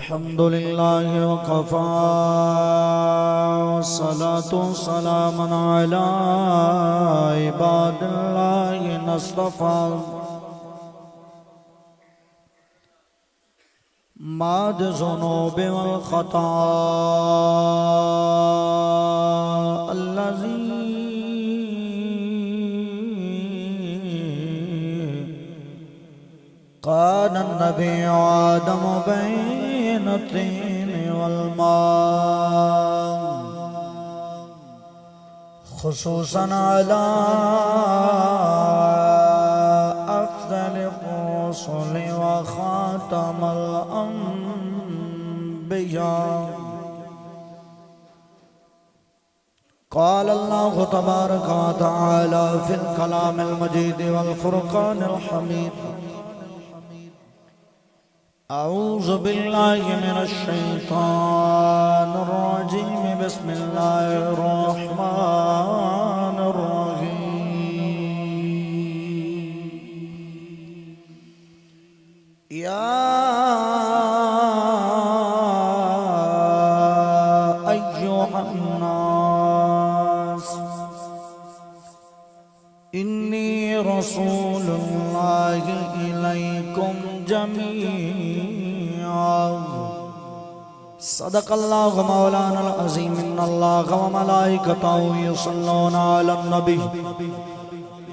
الحمد لله وكفى والصلاة والسلام على عباد الله اصطفى ماد ذنوب والخطا الذي كان النبي آدم بين الطين والماء خصوصا على أفضل الرسل وخاتم الأنبياء قال الله تبارك وتعالى في الكلام المجيد والفرقان الحميد أعوذ بالله من الشيطان الرجيم بسم الله الرحمن الرحيم يا أيها الناس إني رسول الله إليكم جميعا صدق الله مولانا العظيم إن الله وملائكته يصلون على النبي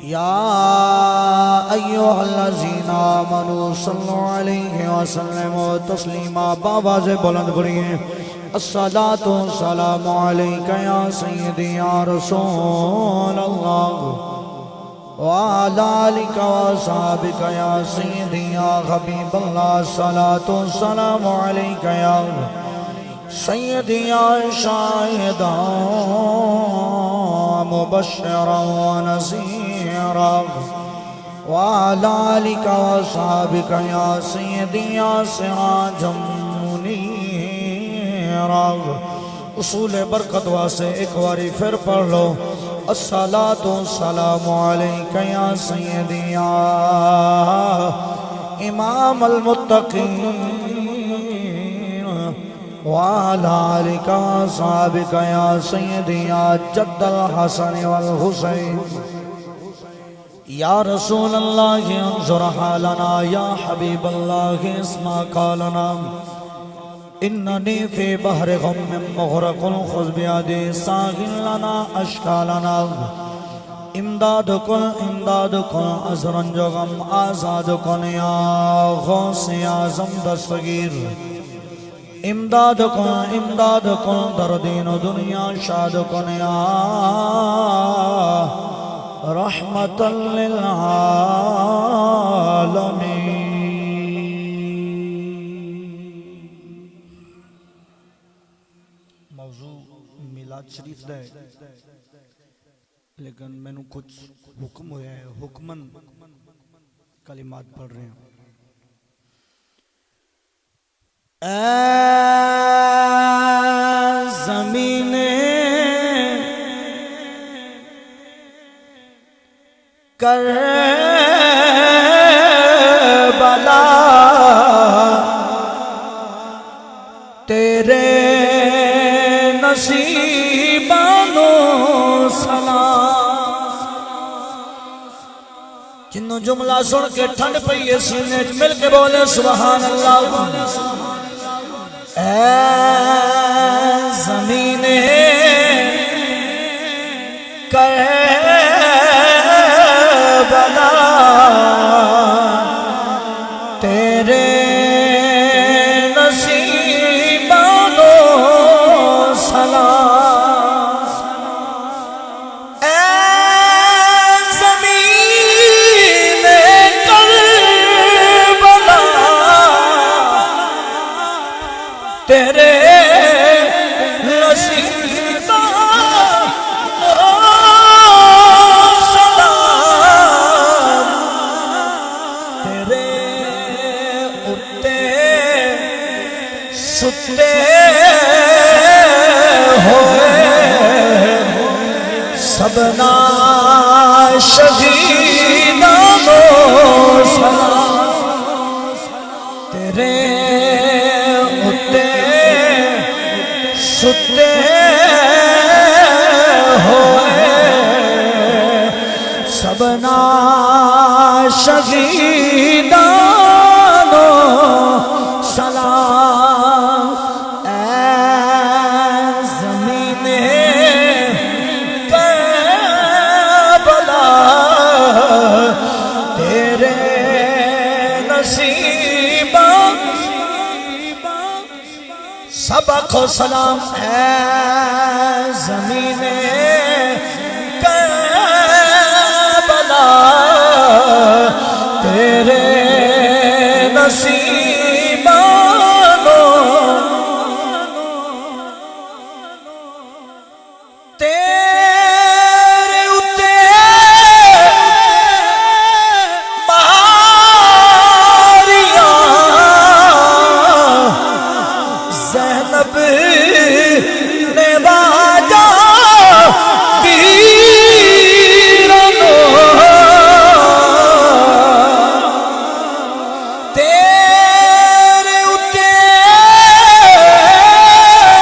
يا أيها الذين آمنوا صلوا عليه وسلموا تسليما بآواز بلند پڑھیے الصلاة والسلام عليك يا سيدي يا رسول الله وعلى آلك وصحبك يا سيدي يا حبيب الله الصلاة والسلام عليك يا سيدي يا شاهدا مبشرا ونذيرا وعلى آلك وصحبك يا سيدي يا سراجا منيرا اصول برکت واسے ایک باری پھر پڑھ لو الصلاة والسلام عليك يا سيدي يا إمام المتقين وعلى آلك وصحبك يا سيدي يا جد الحسن والحسين يا رسول الله انظر حالنا يا حبيب الله اسمع قالنا إنني في بحر غم مغرق خذ بيدي ساغل لنا أشكالنا امداد کن عذرا جو غم آزاد کن یا غوث اعظم دستگیر امداد کن در دین و دنیا شاد کن یا رحمتا للعالمین شریف دے لیکن میں نے کچھ حکم ہویا ہے حکمن کلمات پڑھ رہے ہیں اے زمین کربلا تیرے نصیبانو سلام جنوں جملہ سن کے ٹھنڈ پئی ہے سینے مل کے بولے سبحان اللہ اے زمین کربلا تیرے تیرے نصیبہ سلام تیرے اٹھتے ستے ہوئے سبنا شہیدان و سلام تیرے ستے ہوئے سبنا شہیدانو سلام اے زمین کربلا تیرے نصیباں سبق و سلام اے زمین کربلا تیرے نصیبانو تیرے اتے ماریاں زینب نے باجا دیرانو تیرے اتے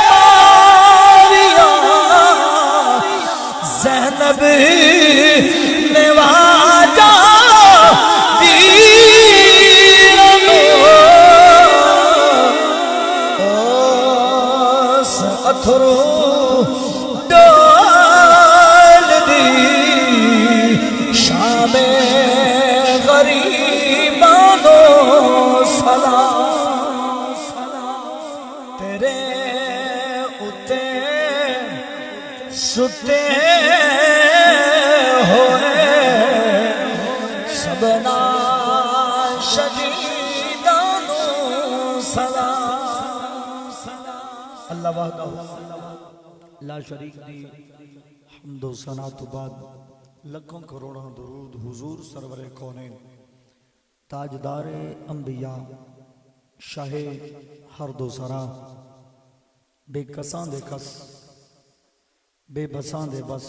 ماریاں زینب نے باجا دیرانو اتھرو ڈال دی شام غریبانو سلام تیرے اتے ستے ہوئے سبنا شہیدانو سلام اللہ وحدہ لا شریک دی حمد و ثنا تو بعد لکھوں کروڑوں درود حضور سرور کونین تاجدار انبیاء شاہ ہر دو سرا بے کساں دے کس بے بساں دے بس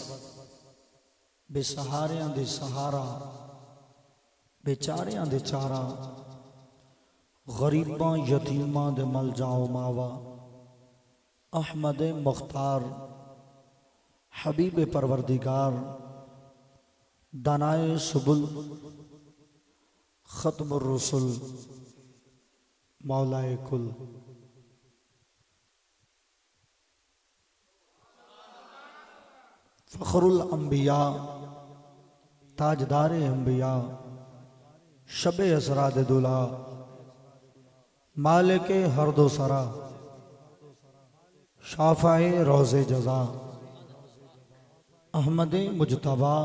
بے سہاریاں دے سہارا بے چاریاں دے چارا غریباں یتیماں دے مل جاؤ ماوا احمد مختار حبیب پروردگار دانائے سبل ختم الرسل مولائے کل فخر الانبیاء تاجدار انبیاء شب اسراد دولا مالک ہر دو سرا شافع روز جزا احمد مجتبی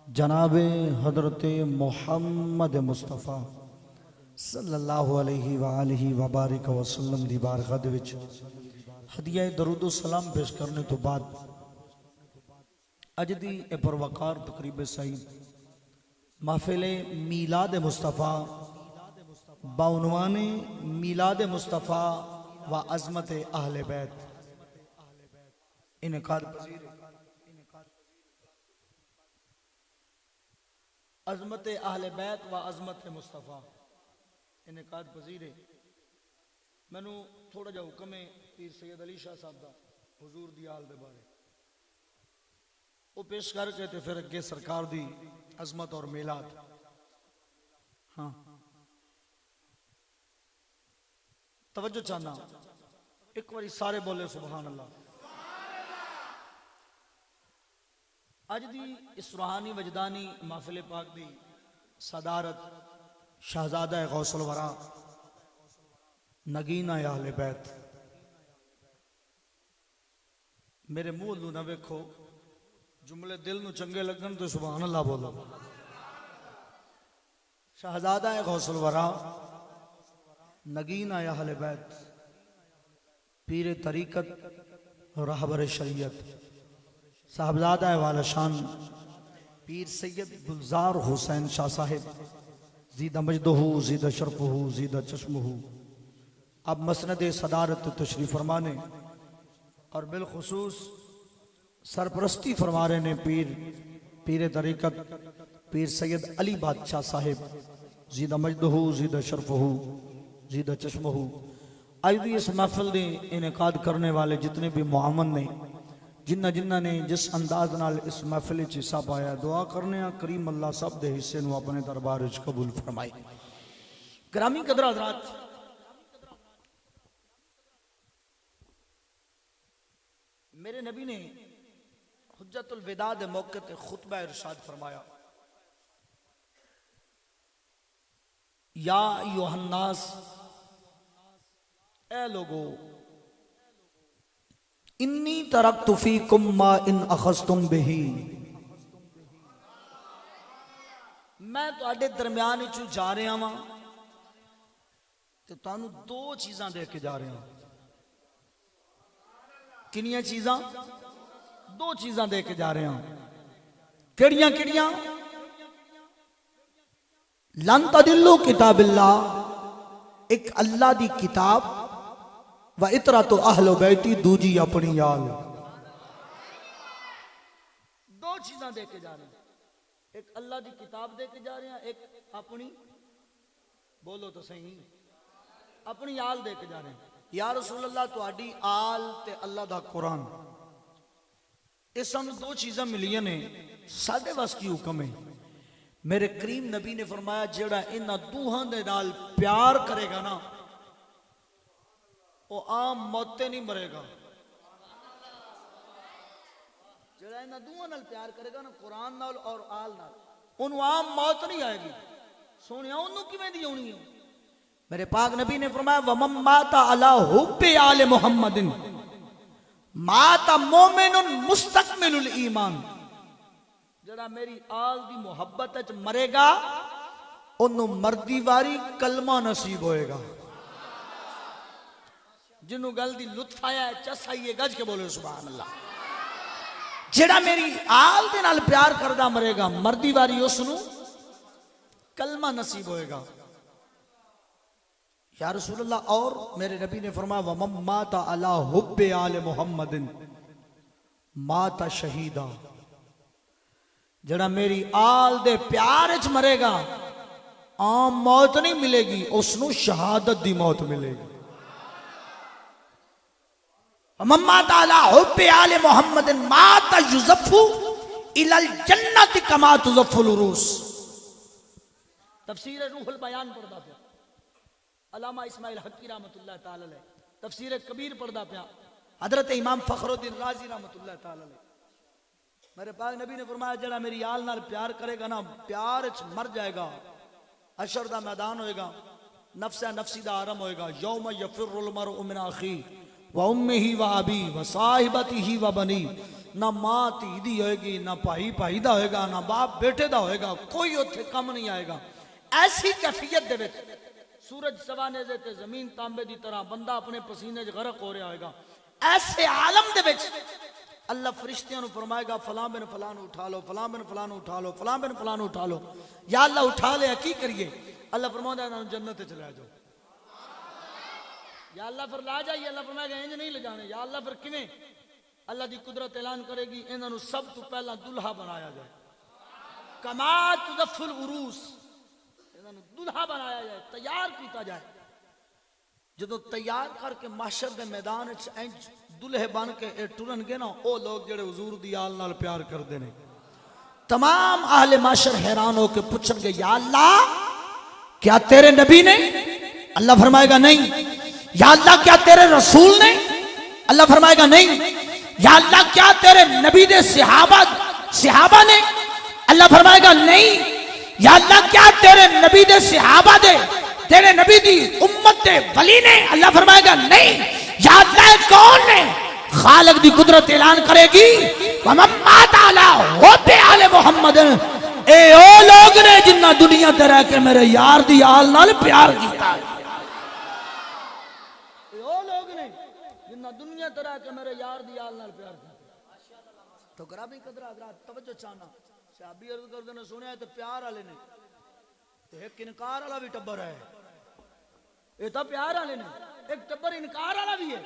جناب حضرت محمد مصطفیٰ صلی اللہ علیہ وآلہ وبارک وسلم دی بارگاہ دے وچ ہدیہ درود و سلام پیش کرنے تو بعد اج دی پروقار تقریب سعید محفل میلاد مصطفیٰ بعنوان میلاد مصطفیٰ و عظمت اہل بیت انعقاد پذیر عظمت اہل بیت و عظمت مصطفیٰ انعقاد پذیر میں نو تھوڑا جا حکم ہے پیر سید علی شاہ صاحب دا حضور دی آل دے بارے وہ پیش کر کے تے پھر اگے سرکار دی عظمت اور میلاد ہاں توجہ چاہنا ایک باری سارے بولے سبحان اللہ اج دی اس روحانی وجدانی محفل پاک دی صدارت شہزادہ غوث الورا نگینہ اہل بیت میرے منہ لو نہ ویکھو جملے دل نو چنگے لگن تو سبحان اللہ بولو شہزادہ غوث الورا نگینہ اہل بیت پیر طریقت رہبر شریعت صاحبزادہ والا شان پیر سید گلزار حسین شاہ صاحب زیدہ مجدہ زیدہ شرفہ زیدہ چشمہ اب مسند صدارت تشریف فرمانے اور بالخصوص سرپرستی فرما رہے نے پیر طریقت پیر سید علی بادشاہ صاحب زیدہ مجدہ زیدہ شرفہ زیدہ چشمہ آج بھی اس محفل دے انعقاد کرنے والے جتنے بھی معاون نے جنہ نے جس انداز نال اس محفل وچ حصہ پایا دعا کرنے ہاں کریم اللہ سب دے حصے نو اپنے دربار وچ قبول فرمائے۔ گرامی قدر حضرات، میرے نبی نے حجت الوداع دے موقع تے خطبہ ارشاد فرمایا، یا ایھا الناس، اے لوگو، انی ترکت فیکم ما ان اخذتم بہ، میں تواڈے درمیان وچوں جا رہا ہاں تے تانوں دو چیزاں دے کے جا رہا ہاں۔ کنیاں چیزاں؟ دو چیزاں دے کے جا رہے ہیں۔ کیڑیاں کیڑیاں؟ لن تدلوا کتاب اللہ، ایک اللہ دی کتاب، و اطرۃ اہل بیتی، دوجی اپنی یال۔ دو چیزاں دے کے جا رہے ہیں، ایک اللہ دی کتاب دے کے جا رہے ہیں، ایک اپنی، بولو تو صحیح، اپنی یال دے کے جا رہے ہیں۔ یا رسول اللہ تواڈی آل تے اللہ دا قرآن، اس سانوں دو چیزاں ملیاں نے، ساڈے واس کی حکم ہے؟ میرے کریم نبی نے فرمایا جیڑا انہاں دوہاں دے نال پیار کرے گا نا وہ عام موتے نہیں مرے گا۔ جیڑا انہاں دوہاں نال پیار کرے گا نا، قرآن نال اور آل نال، انہوں عام موت نہیں آئے گی۔ سونیا انہوں کیویں دی ہونی ہے؟ میرے پاک نبی نے فرمایا وَمَن مَاتَ عَلَىٰ حُبِّ آلِ مُحَمَّدٍ مَاتَ مُؤْمِنٌ مُسْتَكْمِلُ الْإِيمَانِ، جڑا میری آل دی محبت وچ مرے گا انہوں مردی واری کلمہ نصیب ہوئے گا۔ جنہوں گل دی لطف آیا ہے چس آئیے گج کے بولے سبحان اللہ۔ جڑا میری آل دے نال پیار کردہ مرے گا مردی واری اس نو کلمہ نصیب ہوئے گا۔ یا رسول اللہ، اور میرے نبی نے فرمایا وَمَن مَاتَ عَلَىٰ حُبِّ آلِ مُحَمَّدٍ مَاتَ شہیدہ، جڑا میری آل دے پیار وچ مرے گا عام موت نہیں ملے گی، اس نو شہادت دی موت ملے گی۔ وَمَن مَاتَ عَلَىٰ حُبِّ آلِ مُحَمَّدٍ مَاتَ يُزَفُّ إِلَى الْجَنَّةِ كَمَا تُزَفُّ الْعُرُوس۔ تفسیر روح البیان پڑھدا پیا علامہ اسماعیل حقی رحمت اللہ تعالی علیہ، تفسیر کبیر پڑھدا پیا حضرت امام فخر الدین رازی رحمت اللہ تعالی علیہ۔ میرے پاک نبی نے فرمایا جڑا میری آل نال پیار کرے گا نا پیار وچ مر جائے گا، حشر دا میدان ہوئے گا، نفس نفسی دا عالم ہوئے گا، یوم یفر المرء من اخیہ و امہ و ابی و صاحبتہ و بنی، نہ ماں دھی دی ہوئے گی، نہ بھائی بھائی دا ہوئے گا، نہ باپ بیٹے دا ہوئے گا، کوئی اتھے کم نہیں آئے گا۔ ایسی کیفیت دے وچ سورج سوانیزے تے زمین تانبے دی طرح بندہ اپنے پسینے غرق ہو رہا ہوئے گا۔ ایسے عالم دے وچ اللہ فرشتیاں نو فرمائے گا فلاں بن فلاں نو اٹھا لو، فلاں بن فلاں نو اٹھا لو، فلاں بن فلاں نو اٹھا لو۔ یا اللہ اٹھا لے کی کریے؟ اللہ فرماتا ہے انہوں جنت چلے جاؤ۔ یا اللہ پھر لا جائیے، اللہ فرمائے گا انج نہیں لے جانے۔ یا اللہ پھر کیویں؟ اللہ دی قدرت اعلان کرے گی انہوں سب تو پہلا دلہا بنایا جائے، کما تزف العروس، دلہا بنایا جائے، تیار کیتا جائے۔ جدو تیار کر کے محشر دے میدان دلہے بن کے ٹرن گے نا، او لوگ جڑے حضور دی آل نال پیار کر دینے، تمام اہل محشر حیران ہو کے پوچھن گے یا اللہ کیا تیرے نبی نے؟ اللہ فرمائے گا نہیں۔ یا اللہ کیا تیرے رسول نے؟ اللہ فرمائے گا نہیں۔ یا اللہ کیا تیرے نبی دے صحابہ نے؟ اللہ فرمائے گا نہیں۔ یا اللہ کیا تیرے نبی دے صحابہ دے تیرے نبی دی امت دے ولی نے؟ اللہ فرمائے گا نہیں۔ یا اللہ کون نے؟ خالق دی قدرت اعلان کرے گی وَمَن مَاتَ عَلَىٰ حُبِّ آلِ مُحَمَّدٍ، اے او لوگ نے جنہ دنیا تے رہ کے میرے یار دی آل نال پیار کیتا ہے۔ اے او لوگ نے جنہ دنیا تے رہ کے میرے یار دی آل نال پیار کیتا ہے۔ تو گرامی قدر حضرات توجہ چاہنا، صحابی عرض کردے نے سنیا تے پیار والے نے، تے ایک انکار والا بھی ٹبر ہے۔ یہ تو پیار والے نے، ایک ٹبر انکار والا بھی ہے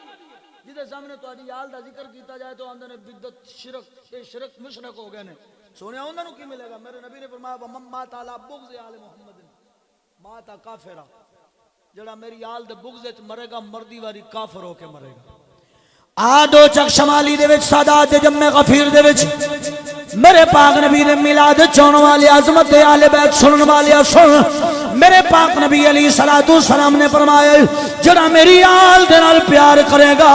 جدے سامنے تہاڈی آل دا ذکر کیتا جائے تو آندے نے بدعت شرک، اے شرک مشرک ہو گئے نے۔ سونیا انہاں نوں کی ملے گا؟ میرے نبی نے فرمایا وَمَن مَاتَ عَلَىٰ بُغْضِ آلِ مُحَمَّدٍ مَاتَ کافرا، جڑا میری آل دے بغض وچ مرے گا مردی واری کافر ہو کے مرے گا آدو چک شمالی دے وچ سادات دے جمع غفیر دے وچ میرے پاک نبی نے میلاد چون والی عظمت آل بیت سنن والی سن میرے پاک نبی علیہ السلام نے فرمایا جڑا میری آل دے نال پیار کرے گا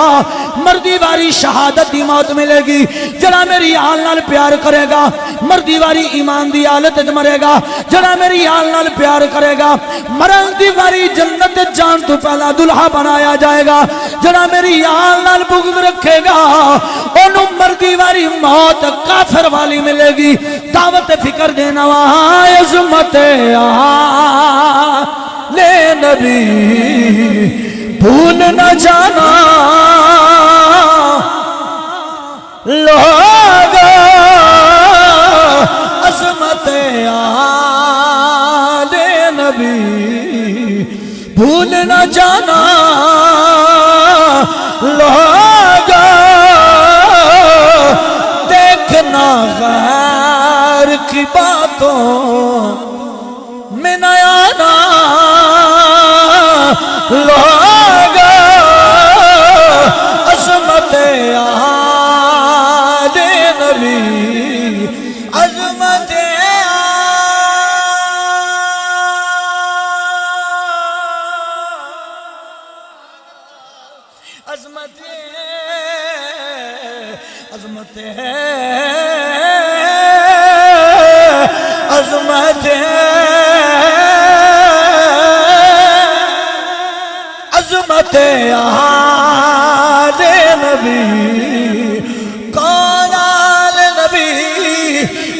مردی واری شہادت دی موت ملے گی جڑا میری آل نال پیار کرے گا مردی واری ایمان دی حالت وچ مرے گا جڑا میری آل نال پیار کرے گا مرن دی واری جنت جان تو پہلا دلہا بنایا جائے گا جڑا میری آل نال بغض رکھے گا اونوں مردی واری موت کافر والی ملے گی دعوت فکر دینا وہاں عظمت لے نبی بھول نہ جانا لوگ عظمت آل نبی بھول نہ جانا لوگ دیکھنا غیر کی باتوں میں نہ آنا لوگ عظمت آل نبی عظمت عظمت عظمت عظمت عظمت آل نبی کون آل نبی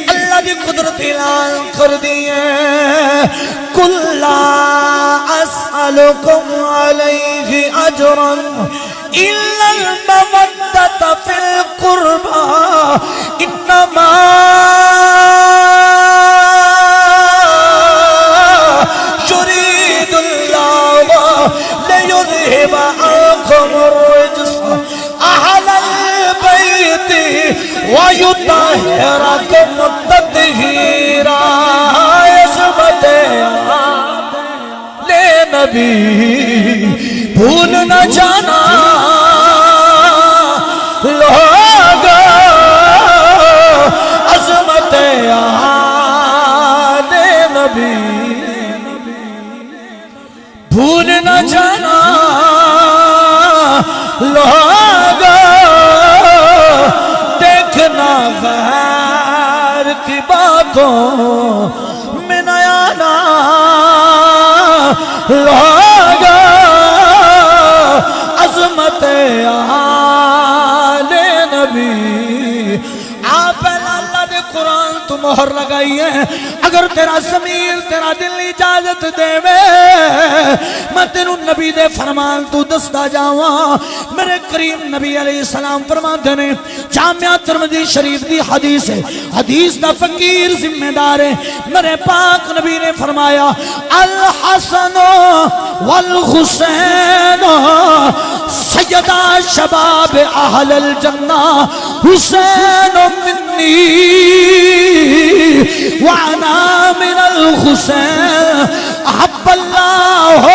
اللہ کی قدرت اعلان کر دیئے قُلْ لَا أَسْأَلُكُمْ عَلَيْهِ أَجْرًا إِلَّا الْمَوَدَّةَ فِي الْقُرْبَى إِنَّمَا يُرِيدُ اللَّهُ لِيُذْهِبَ عَنكُمُ الرِّجْسَ أَهْلَ الْبَيْتِ وَيُطَهِّرَكُمْ تَطْهِيرًا عظمت لے نبی بھول نہ جانا لوگ عظمت آل نبی بھول نہ جانا لوگ دیکھنا غیر کی باتوں میں نہ آنا لوگ عظمت آل نبی آپ اللہ دے قرآن تو مہر لگائی ہے اگر تیرا ضمیر تیرا دل اجازت دے میں تینوں نبی دے فرمان تو دستا جاواں میرے کریم نبی علیہ السلام فرماتے نے جامعہ ترمذی شریف دی حدیث ہے حدیث دا فقیر ذمہ دار ہے میرے پاک نبی نے فرمایا الحسن والحسین سیدہ شباب اہل الجنہ حسین منی وانا من الحسین احب اللہ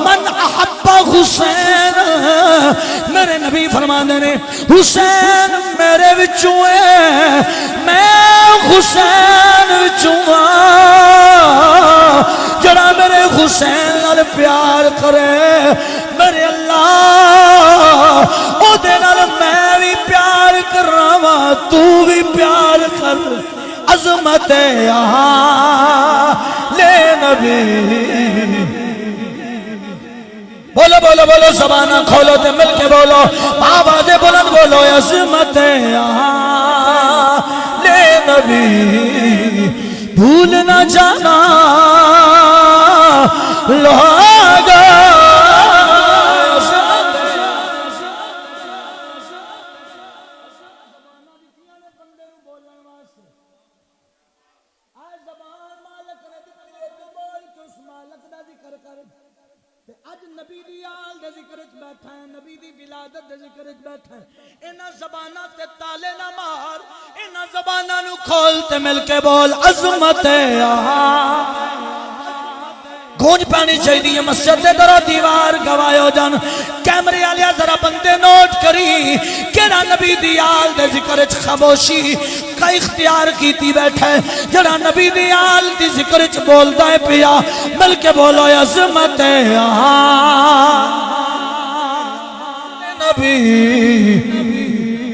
من احب حسین میرے نبی فرمانے نے حسین میرے وچوں ہے میں حسین وچوں جڑا میرے حسین نال پیار کرے میرے اللہ او دے نال میں بھی پیار کر رہا تو بھی پیار کر عظمت آل نبی بولو بولو بولو زبانہ کھولو تے مل کے بولو آواز بلند بولو عظمت آل نبی بھول نہ جانا لوگ اج نبی دی آل دے ذکر وچ بیٹھا ہے نبی دی ولادت دے ذکر وچ بیٹھا ہے انہاں زباناں تے تالے نہ مار انہاں زباناں نو کھول تے مل کے بول عظمت گونج پانی چاہیے مسجد دے درو دیوار گواہ ہو جان کیمرے والے ذرا بندے نوٹ کری کیڑا نبی دی آل دے ذکر وچ خاموشی کا اختیار کیتی بیٹھے جڑا نبی دی آل دی ذکر وچ بولدا ہے پیا مل کے بولو عظمت نبی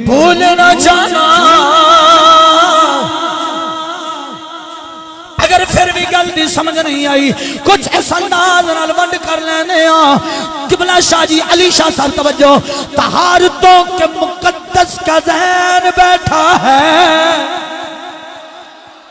بھول نہ جانا اگر پھر بھی گل دی سمجھ نہیں آئی کچھ اس انداز نال ونڈ کر لینے قبلہ شاہ جی علی شاہ صاحب توجہ طہارتوں کے مقدس کا ذہن بیٹھا ہے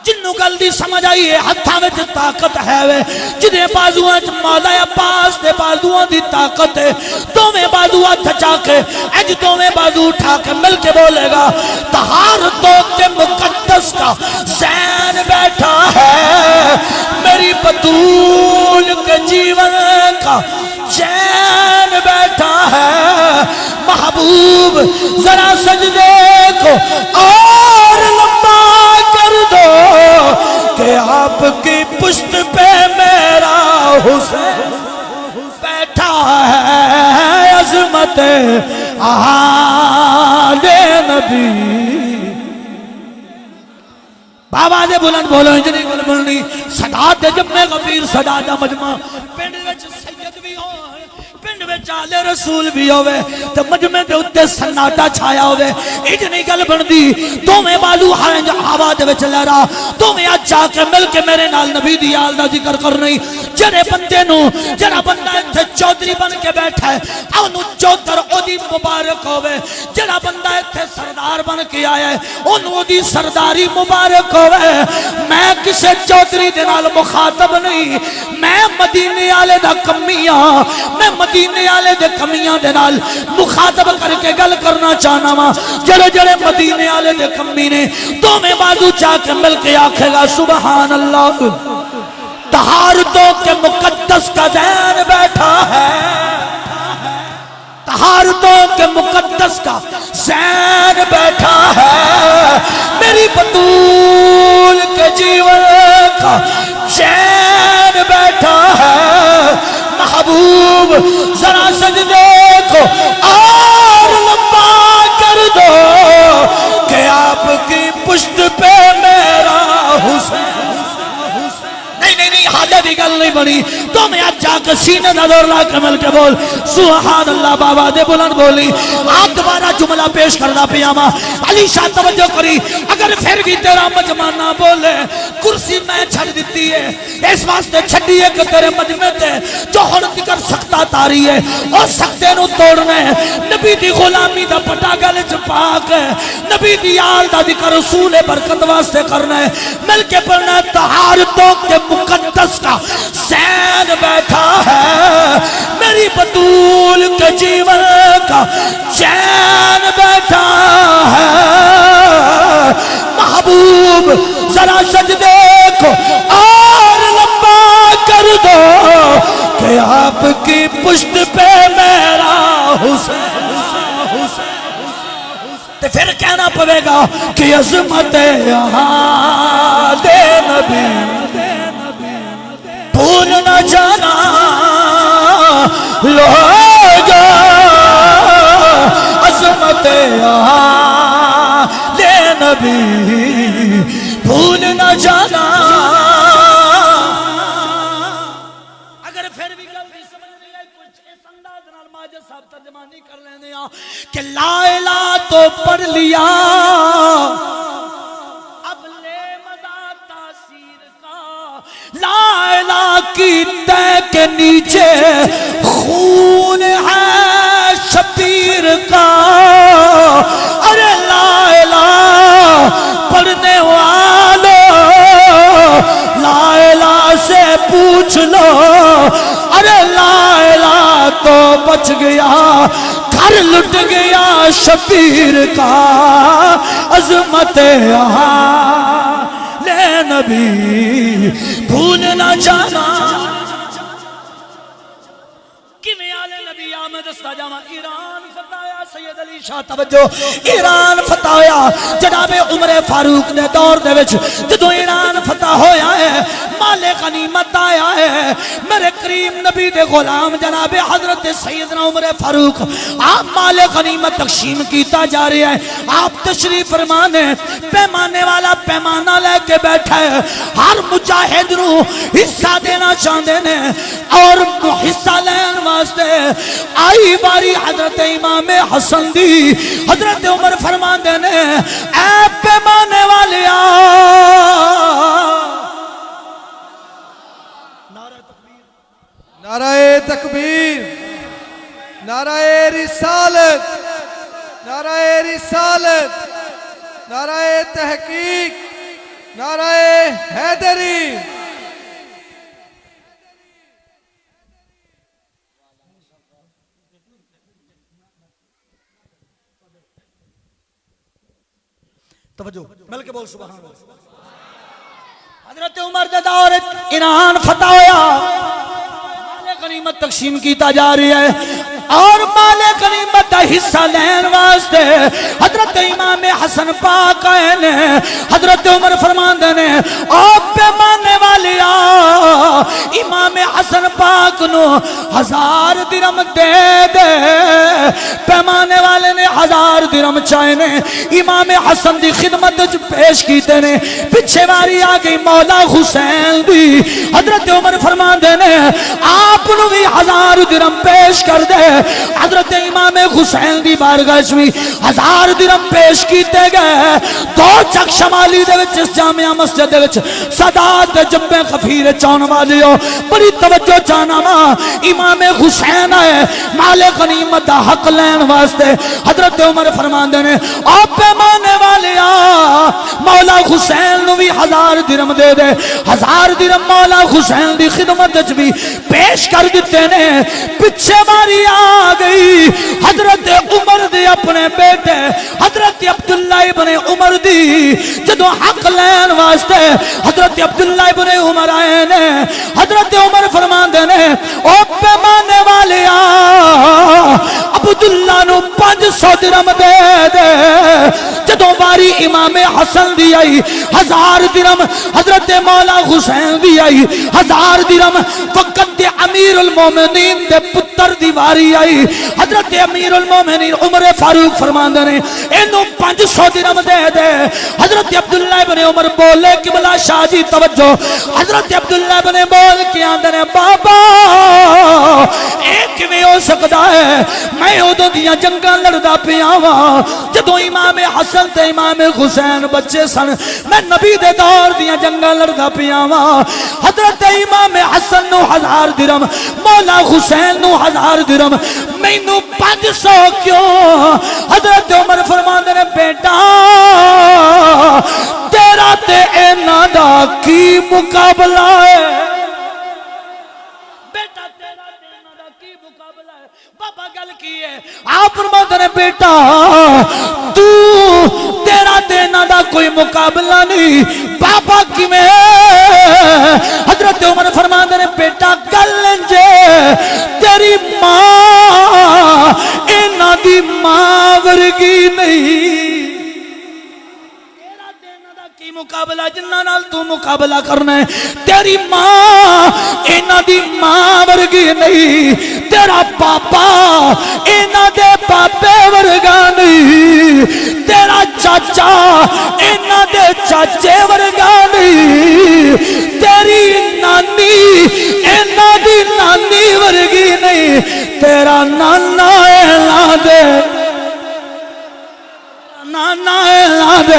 جنوں گل دی سمجھ آئی ہے ہتھاں وچ طاقت ہے وے جدے بازوئاں وچ مولا عباس دے بازوئاں دی طاقت ہے دوویں بازو ہتھ چا کے اج دوویں بازو اٹھا کے مل کے بولے گا طہارتوں کے مقدس کا ذہن بیٹھا ہے میری بطول کے جیون کا چین بیٹھا ہے محبوب ذرا سجدے کو اور لمبا کر دو کہ آپ کی پشت پہ میرا حسین بیٹھا ہے عظمت آل نبی بابا دے بلند بولو انجنی گل بلنی صدا دے جب میں غفیر صدا دا مجمع پنڈ وچ سید بھی ہو پنڈ وچ آل رسول بھی ہوئے تو مجمع دے اتے سناٹا چھایا ہوئے انجنی گل بلندی تو میں بازو ہائیں آوا دے وچ لہرا تو میں آج جا کے مل کے میرے نال نبی دی آل دا ذکر کر نہیں جڑے بندے نو جڑا بندہ اتھے چودری بن کے بیٹھا ہے اونو چودر او دی مبارک ہوئے جڑا بندہ اتھے سردار بن کے آیا ہے اونو دی سرداری مبارک ہوئے میں کسے چودری دے نال مخاطب نہیں میں مدینے آلے دا کمیاں میں مدینے آلے دے کمیاں دے نال مخاطب کر کے گل کرنا چاہنا ماں جڑے جڑے مدینے آلے دے کمی نے تو میں بازو چاہ کے مل کے آکھے گا سبحان اللہ طہارتوں کے مقدس کا ذہن بیٹھا ہے طہارتوں کے مقدس کا ذہن بیٹھا ہے میری بطول کے جیون کا چین بیٹھا ہے محبوب ذرا سجدے کو اور لمبا کر دو کہ آپ کی پشت پہ میرا حسین نہیں حاجہ دی گل نہیں بنی تو میں آج جا کے سینے دا دور لا کے مل کے بول سبحان اللہ بابا دے بلند بولی آپ دوبارہ جملہ پیش کرنا پیاما علی شاہ توجہ کری اگر پھر بھی تیرا مجمع نہ بولے کرسی میں چھڑ دیتی ہے اس واسطے چھڑی ہے کہ تیرے مجمع تے جو ہن تکر سکتا تاری ہے اور سکتے نو توڑنے نبی دی غلامی دا پٹا گل چپاک ہے نبی دی آل دا ذکر رسول برکت واسطے کرنا ہے مل کے پڑھنا طہارتوں کے مقدس کا ذہن بیٹھا ہے میری بطول کے جیون کا چین بیٹھا ہے محبوب ذرا سجدے کو اور لمبا کر دو کہ آپ کی پشت پہ میرا حسین تو پھر کہنا پڑے گا کہ عظمت یہاں دے نبی بھول نہ جانا لوگ عظمت یہاں دے نبی بھول نہ جانا اگر پھر بھی گل سمجھ نہیں آئی کچھ اس انداز نال ماجد صاحب ترجمانی کر لینے کہ لا الہ تو پڑھ لیا اب لے مزہ تاثیر کا لا الہ کی تہ کے نیچے خون ہے شبیر کا ارے لا الہ پڑھنے والوں لا الہ سے پوچھ لو ارے لا الہ تو بچ گیا گھر لٹ گیا شبیر کا عظمت یہاں لے نبی بھول نہ جانا کہ میں آلے نبی آمد دستا جاواں ایران فتح ہویا سید علی شاہ توجہ ایران فتح ہویا جناب عمر فاروق دے دور دے وچ جدوں ایران فتح ہویا ہے مال غنیمت آیا ہے میرے کریم نبی دے غلام جناب حضرت سیدنا عمر فاروق آپ مال غنیمت تقسیم کیتا جا رہا ہے آپ تشریف فرمانے پیمانے والا پیمانہ لے کے بیٹھا ہے ہر مجاہد نو حصہ دینا چاہتے نے اور حصہ لین واسطے آئی باری حضرت امام حسن دی حضرت عمر فرماندے نے اے پیمانے والیا نعرہ تکبیر نعرہ رسالت نعرہ رسالت نعرہ تحقیق نعرہ حیدری توجہ مل کے بول سبحان اللہ حضرت عمر دے دور ایران فتح ہویا مال غنیمت تقسیم کیتا جا رہی ہے اور مال غنیمت دا حصہ لین واسطے حضرت امام حسن پاک آئے نے حضرت عمر فرماندے نے او پیمانے والیا امام حسن پاک نو 1000 درہم دے دے پیمانے والے نے 1000 درہم چاہے نے امام حسن دی خدمت پیش کیتے نے پیچھے واری آ گئی مولا حسین دی حضرت عمر فرماندے نے آپ نو بھی 1000 درہم پیش کر دے حضرت امام حسین دی بارگاہ وچ 1000 درہم پیش کیتے گئے دو چک شمالی دے وچ اس جامعہ مسجد دے وچ سادات دے جبے خفیر چون والیو بڑی توجہ چاہنا وا امام حسین آئے مال غنیمت دا حق لین واسطے حضرت عمر فرماندے نے او پیمانے والیا مولا حسین نو بھی 1000 درہم دے دے 1000 درہم مولا حسین دی خدمت وچ بھی پیش کر دیتے نے پیچھے ماری آ گئی حضرت عمر دے اپنے بیٹے حضرت عبداللہ ابن عمر دی جدو حق لین واسطے حضرت عبداللہ ابن عمر آئے نے حضرت عمر فرماندے نے او پیمانے والیا عبداللہ نو 500 درہم دے دے جدو باری امام حسن دی آئی 1000 درہم حضرت مولا حسین دی آئی 1000 درہم وقت دے امیر المومنین دے پتر دی واری آئی حضرت امیر المومنین عمر فاروق فرماندے نے انہوں 500 درہم دے دے حضرت عبداللہ ابن عمر بولے قبلہ شاہ جی توجہ حضرت عبداللہ ابن بول کے آندے نے بابا ایک میں ہو سکتا ہے میں ادھوں دیاں جنگاں لڑدا پیاواں جدوں امام حسن تے امام حسین بچے سن میں نبی دے دور دیاں جنگاں لڑدا پیاواں حضرت امام حسن نو 1000 درہم مولا حسین نو 1000 درہم مینوں 500 کیوں حضرت عمر فرماندے نے بیٹا تیرا تے انہاں دا کی مقابلہ ہے بیٹا تیرا تے انہاں دا کی مقابلہ ہے بابا گل کی ہے آپ فرماندے نے بیٹا تو تیرا تے انہاں دا کوئی مقابلہ نہیں بابا کیویں حضرت عمر فرماندے نے بیٹا گل انجے تیری ماں انہاں دی ماں ورگی نہیں کی مقابلہ جنہ نال تو مقابلہ کرنا ہے تیری ماں انہاں دی ماں ورگی نہیں تیرا پاپا انہاں دے پاپے ورگا نہیں تیرا چاچا انہاں دے چاچے ورگا نہیں تیری نانی انہاں دی نانی ورگی نہیں تیرا نانا انہاں دے نانا دے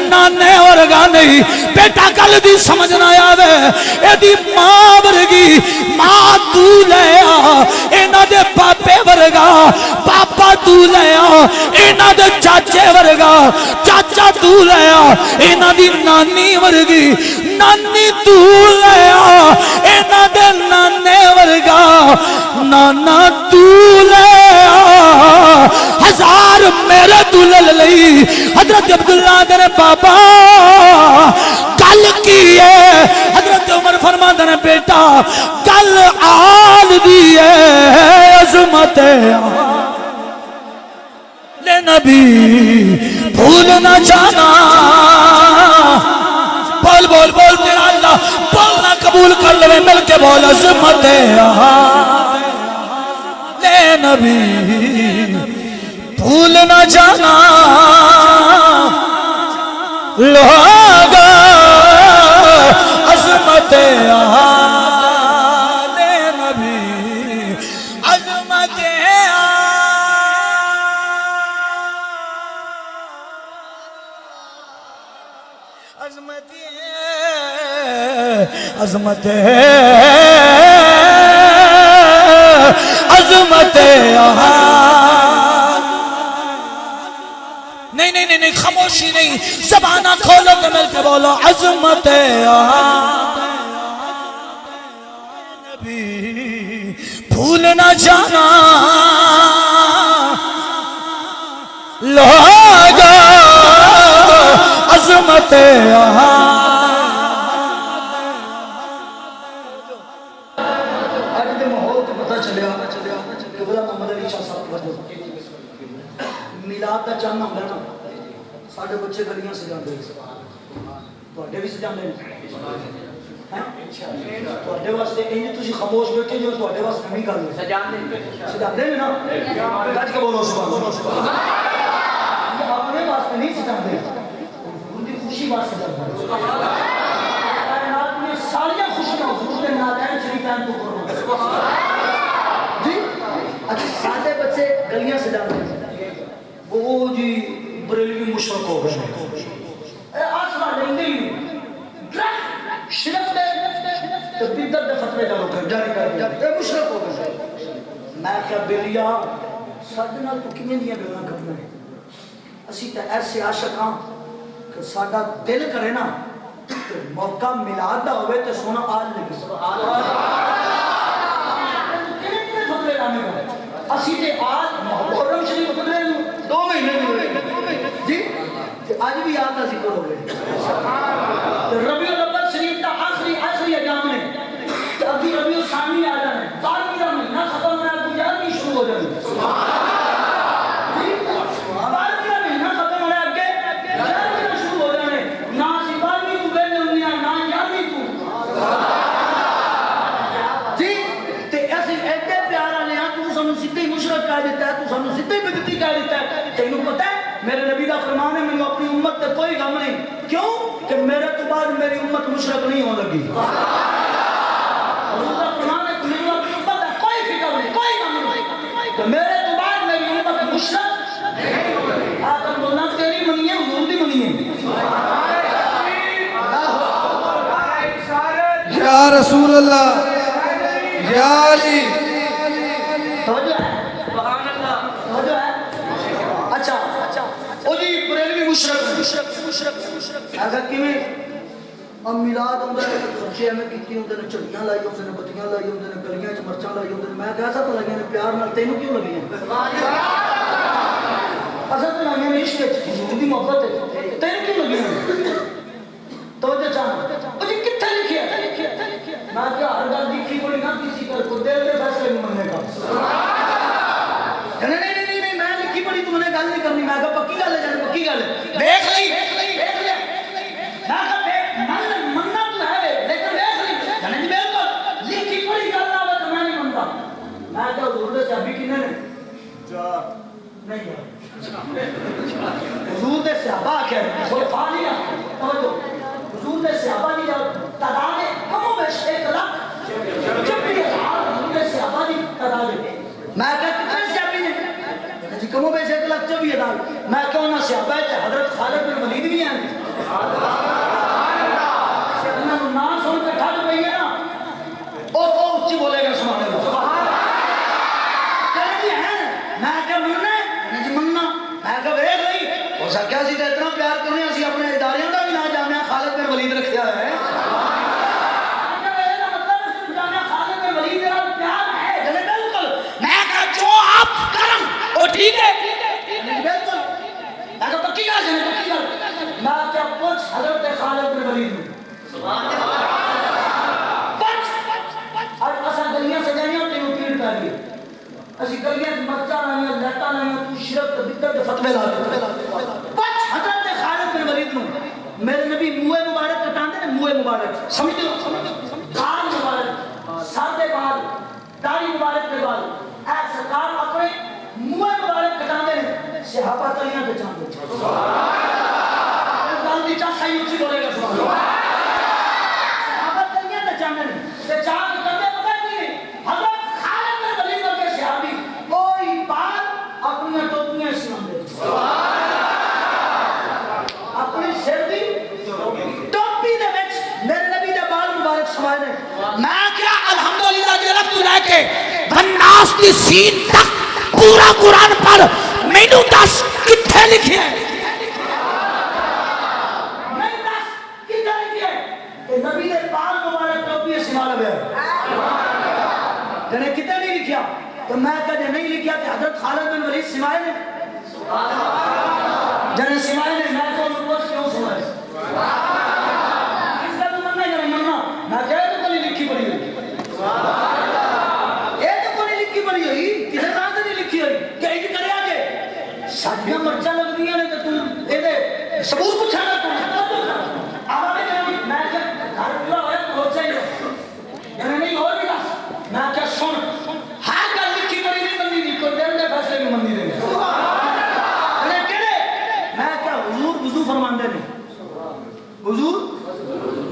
نانے ورگا نہیں بیٹا گل دی سمجھنا آوے اے دی ماں ورگی ماں تو لے آ انہاں دے پاپے ورگا پاپا تو لے آ انہاں دے چاچے ورگا چاچا تو لے آ انہاں دی نانی ورگی نانی تو لے آ انہاں دے نانے ورگا نانا تو لے آ 1000 میرے تو لے لئی حضرت عبداللہ دے بابا گل کی ہے حضرت عمر فرماندے نے بیٹا گل آل دی ہے عظمت لے نبی بھول نہ جانا بول بول بول تیرا اللہ بولنا قبول کر لے مل کے بول عظمت لے نبی بھول نہ جانا لوگا عظمت لے نبی عظمت عظمت عظمت نہیں نہیں نہیں خاموشی نہیں زبانہ کھولو تو مل کے بولو عظمت نبی بھول نہ جانا لوگا عظمت میلاد دا چند ہوندا نا ساڈے بچے گلیاں سجاندے تواڈے بھی سجاندے ہیں تواڈے واسطے انج تسی خاموش بیٹھے جو تواڈے واسطے نہیں گل سجاندے نے نا گج کے بولو سبحان اللہ اپنے واسطے نہیں سجاندے ان دی خوشی واسطے سجاندے کائنات میں ساری خوشیاں حضور دے نالین شریفین تو کرو جی اچھا ساڈے بچے گلیاں سجاندے وہ جی بریلوی مشرق ہو گئے آسمان لیں گے شرک دے تو بدت دے فتوے جارو کر جاری کر دیا مشرق ہو گئے میں کہا بیلیا ساڈے نال تو کنے دیاں گلاں کرنا ہے اسی تے ایسے عاشق ہاں کہ ساڈا دل کرے نا موقع میلاد دا ہوئے تے سونا آل لگی سبحان اللہ کنے فتوے لانے گا اسی تے آل محرم شریف فتوے 2 مہینے جی آج بھی یاد کا ذکر ہو گئے ربیع الاول شریف کا آخری ایام ہے ابھی ربیع الثانی آ جانا ہے 12واں مہینہ ختم ہونا ہے 11ویں شروع ہو جانی ہے 12واں مہینہ ختم ہونا ہے اگے 11واں شروع ہو جانا ہے نہ 12ویں تو بے دنیا نہ 11ویں تو جی تے ایسے ایڈے پیار والے ہیں تو سانو سیدھے مشرک کہہ دیتا ہے تو سانو سیدھے بدعتی کہہ دیتا ہے تینوں پتہ ہے میرے نبی کا فرمان ہے میں اپنی امت تے کوئی غم نہیں کیوں کہ میرے تو بعد میری امت مشرک نہیں ہو لگی حضور کا فرمان ہے کہ میری اپنی امت ہے کوئی فکر نہیں کوئی غم نہیں کہ میرے تو بعد میری امت مشرک نہیں ہو لگی آدم بولنا تیری منی ہے حضور دی منی ہے یا رسول اللہ یا علی توجہ ہے سبحان اللہ توجہ ہے اچھا او جی بریلوی مشرک اگر کیویں ام میلاد ہوندا ہے خرچے میں کیتی ہوندے نے چڑیاں لائی ہوندے نے بتیاں لائی ہوندے نے گلیاں وچ مرچاں لائی ہوندے نے میں کہتا تو لگیاں نے پیار نال تینوں کیوں لگیاں سبحان اللہ اصل تو لگیاں نے عشق وچ حضور دی محبت ہے تینوں کیوں لگیاں توجہ چاہنا او جی کتھے لکھیا میں کہ ہر گل لکھی کوئی نہ کسی کر کو دل دے فیصلے نہیں مننے کا نہیں میں لکھی پڑھی تو نے گل نہیں کرنی میں کہا پکی گل ہے جان پکی گل ہے دیکھ لئی میں کہا مننا تو ہے لیکن دیکھ لئی جانے جی بالکل لکھی پڑھی گل نہ ہو تو میں نہیں منتا میں کہا حضور دے صحابی کنے نے 4 نہیں حضور دے صحابہ کہہ رہے وہ فالیہ توجہ حضور دے صحابہ کی تعداد کم و بیش 1 لاکھ 40,000 حضور دے صحابہ کی تعداد ہے میں کہا کتنے صحابی نے جی کم و بیش 1,24,000 میں کہوں نہ صحابہ ہے حضرت خالد بن ولید بھی ہیں انہوں نے نام سن کے ٹھٹ پئی ہے نا او اچھی بولے گا سبحان اللہ کہنے جی ہیں میں کہا مننا ہے جی مننا میں کہا ویکھ لئی ہو سکیا سی تے اتنا پیار کرنے اسی اپنے ادارے دا بھی نام جامعہ خالد بن ولید رکھیا ہے ٹھیک ہے بالکل اگر پکی گل ہے پکی گل میں کیا پوچھ حضرت خالد بن ولید سبحان اللہ پوچھ اور اسا گلیاں سجائیاں تینوں پیڑ پہ گئی اسی پتر دے فتوے لا دے پچ حضرت خالد بن ولید نو میرے نبی منہ مبارک کٹاندے نے منہ مبارک سمجھ لو کان مبارک سر دے بال داڑھی مبارک دے بال اے سرکار اپنے منہ مبارک کٹاندے نے صحابہ تلیاں تے چاندے سبحان اللہ گل دی چا صحیح اچھی بولے گا سبحان اللہ صحابہ تلیاں تے چاندے نے تے چاند کردے پتہ نہیں حضرت خالد بن ولید کے صحابی کوئی بال اپنی ٹوپیاں سناندے سبحان اللہ اپنی سر دی ٹوپی دے وچ میرے نبی دے بال مبارک سمائے نے میں کیا الحمدللہ دے رب تو لے کے بناس دی سین تک پورا قرآن پر مینوں دس کتھے لکھے ہیں میں دس کتھے لکھے ہیں کہ نبی دے بال مبارک ٹوپی سما لے جنے کتھے نہیں لکھیا تو میں کہتے نہیں لکھیا کہ حضرت خالد بن ولید سمائے نے جنے سمائے نے میں تو پوچھ کیوں سمائے اس کا تو مننا یا نہیں مننا میں کہے تو کلی لکھی پڑی ہوئی یہ تو کلی لکھی پڑی ہوئی کسی طرح سے نہیں لکھی ہوئی کہ ایک کرے آگے ساڑھیاں مرچہ لگ دیا نے کہ تم اے دے ثبوت پوچھا گا تم آبا میں کہا میں کہا گھر پورا ہوئے پہنچے ہی یعنی نہیں اور بھی کہا میں کہا سن ہر گل لکھی پڑی نہیں بندی نہیں کوئی دن دے فیصلے بھی مندی دیں میں کیا حضور وضو فرماندے نے حضور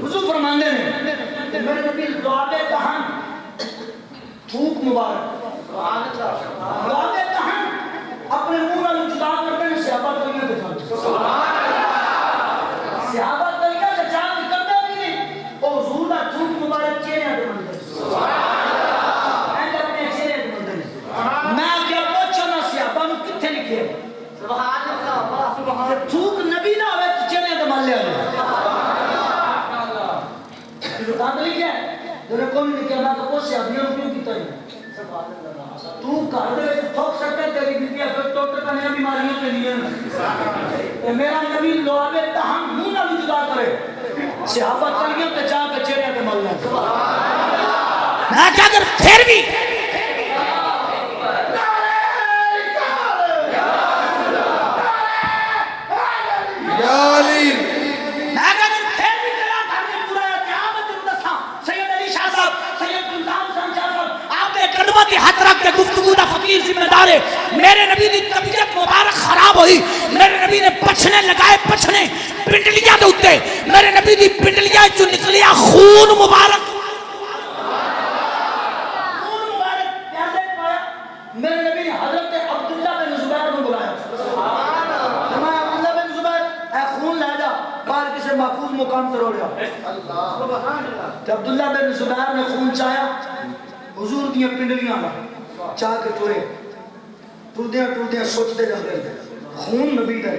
وضو فرماندے نے میرے نبی لعاب دہن تھوک مبارک لعاب دہن اپنے منہ نال جدا کرتے ہیں صحابہ تلیاں تے چاندے صحابہ تلیاں تے چاند کرتے بھی نہیں او حضور دا تھوک مبارک چہرے تے مندے اپنے چہرے تے مندے میں کیا پوچھو نا صحابہ نو کتھے لکھے سبحان اللہ تھوک نبی نہ ہوئے تو چہرے تے مل لے جو کہاں لکھے جو نے کوئی نہیں کہا میں تو کوئی صحابیوں کیوں کیتا ہے تو گھر دے تھوک سکتے تیری بیٹیاں پھر ٹوٹ کرنے بیماریوں کے لیے میرا نبی لعاب دہن منہ نہ جدا کرے صحابہ تلیاں تے چاہ کے چہرے تے مل لے میں کیا اگر پھر بھی یا علی کے ہاتھ رکھ کے گفتگو دا فقیر ذمہ دار ہے میرے نبی دی طبیعت مبارک خراب ہوئی میرے نبی نے پچھنے لگائے پچھنے پنڈلیاں دے اوتے میرے نبی دی پنڈلیاں چوں نکلیا خون مبارک پیادے پایا میرے نبی نے حضرت عبداللہ بن زبیر کو بلایا فرمایا عبداللہ بن زبیر اے خون لے جا باہر کسی محفوظ مقام پر ہو جا سبحان اللہ عبداللہ بن زبیر نے خون چاہیا حضور دیاں پنڈلیاں چاہ کے ٹورے ٹردیاں سوچتے جاتے ہیں خون نبی دے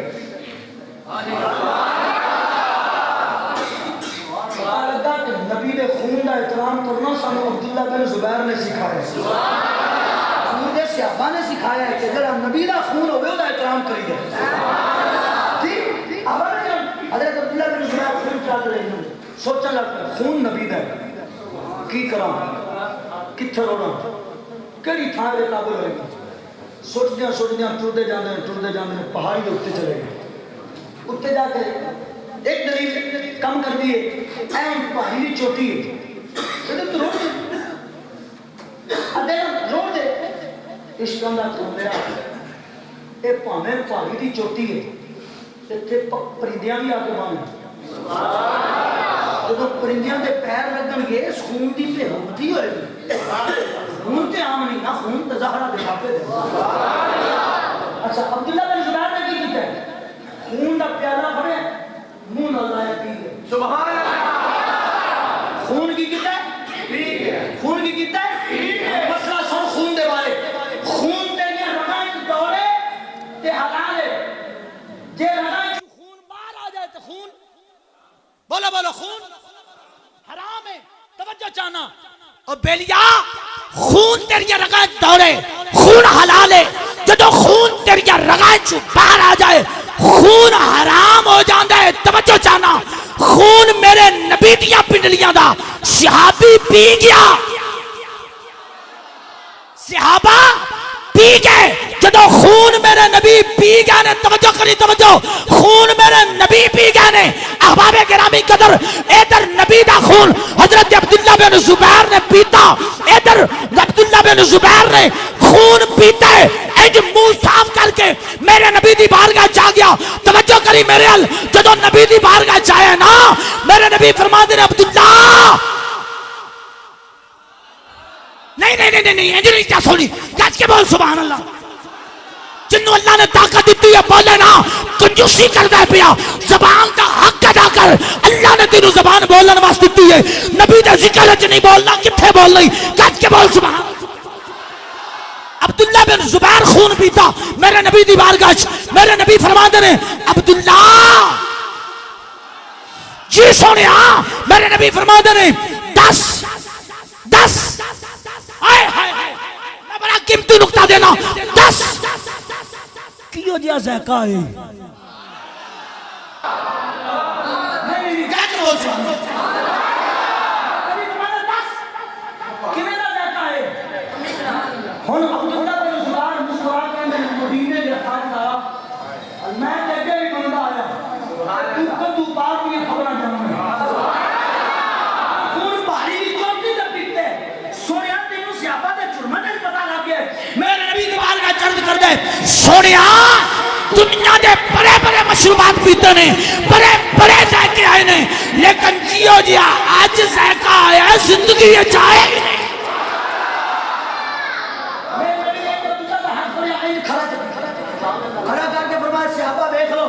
لگا کہ نبی دے خون دا احترام کرنا سانو عبداللہ بن زبیر نے سکھایا خون دے صحابہ نے سکھایا ہے کہ جڑا نبی دا خون ہوئے وہ دا احترام کری دے حضرت عبداللہ بن زبیر خون چاہتے رہے ہیں سوچا لگتا ہے خون نبی دے کی کرام کتھے رونا کیڑی تھاں دے قابل ہوئے گا سوچدیاں ٹردے جاندے ہیں پہاڑی دے اٹھتے چلے گئے اٹھتے جا کے ایک دلیل کم کر دیئے این پہاڑی دی چوٹی ہے کہتے تو روڑ دے ادھر روڑ دے عشق اللہ تو میرا اے پانے پہاڑی دی چوٹی ہے اتھے پرندیاں بھی آگے بانے جب پرندیاں دے پیر لگن گے اس خون دی پہ حمدی ہوئے گی خون تے عام نہیں نا خون تے زہرہ دے باپے دے اچھا عبداللہ بن زبیر نے کی کیتا ہے خون دا پیالہ بڑے منہ نہ لائے پی گئے سبحان اللہ خون کی کیتا ہے خون کی کیتا ہے مسئلہ سن خون دے والے خون تے یہ رگائیں دوڑے تے حلالے جے رگائیں خون باہر آ جائے تے خون بولو خون حرام ہے توجہ چاہنا اور بیلیا خون تیری رگائیں دوڑے خون حلال ہے جدو خون تیری رگائیں چو باہر آ جائے خون حرام ہو جاندہ ہے توجہ چاہنا خون میرے نبی دیاں پنڈلیاں دا صحابی پی گیا صحابہ پی گئے جدو خون میرے میرے نبی پی گئے نے، توجہ کری توجہ، خون میرے نبی پی گئے نے احباب گرامی قدر، ادھر نبی دا خون حضرت عبداللہ بن زبیر نے پیتا، ادھر عبداللہ بن زبیر نے خون پیتا ہے، اج منہ صاف کر کے میرے نبی دی بارگاہ جا گیا، توجہ کری میرے ال، جدو نبی دی بارگاہ جائے نا میرے نبی فرما دے عبداللہ نہیں نہیں نہیں نہیں انجلی کیا سونی گج کے بول سبحان اللہ، جنہوں اللہ نے طاقت دیتی ہے بولے نا، کنجوسی کر دے پیا، زبان کا حق ادا کر، اللہ نے تینوں زبان بولن واسطے دیتی ہے، نبی دے ذکر وچ نہیں بولنا، کتھے بول نہیں، گج کے بول سبحان اللہ۔ عبداللہ بن زبیر خون پیتا میرے نبی دی بارگاہ، میرے نبی فرما دے عبداللہ جی سونے میرے نبی فرما دے 10 میں بڑا قیمتی نقطہ دینا، 10 کیوں جیا ذائقہ ہے سونیا دنیا دے بڑے بڑے مشروبات پیتے نے، بڑے بڑے ذائقے آئے نے، لیکن جیو جیا آج ذائقہ آیا ہے زندگی یہ چاہے ہی نہیں۔ کھڑا کر کے فرمایا صحابہ دیکھ لو،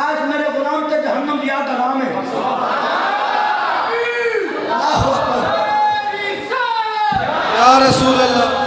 آج میرے غلام کے جہنم دیا کا نام ہے۔ یا رسول اللہ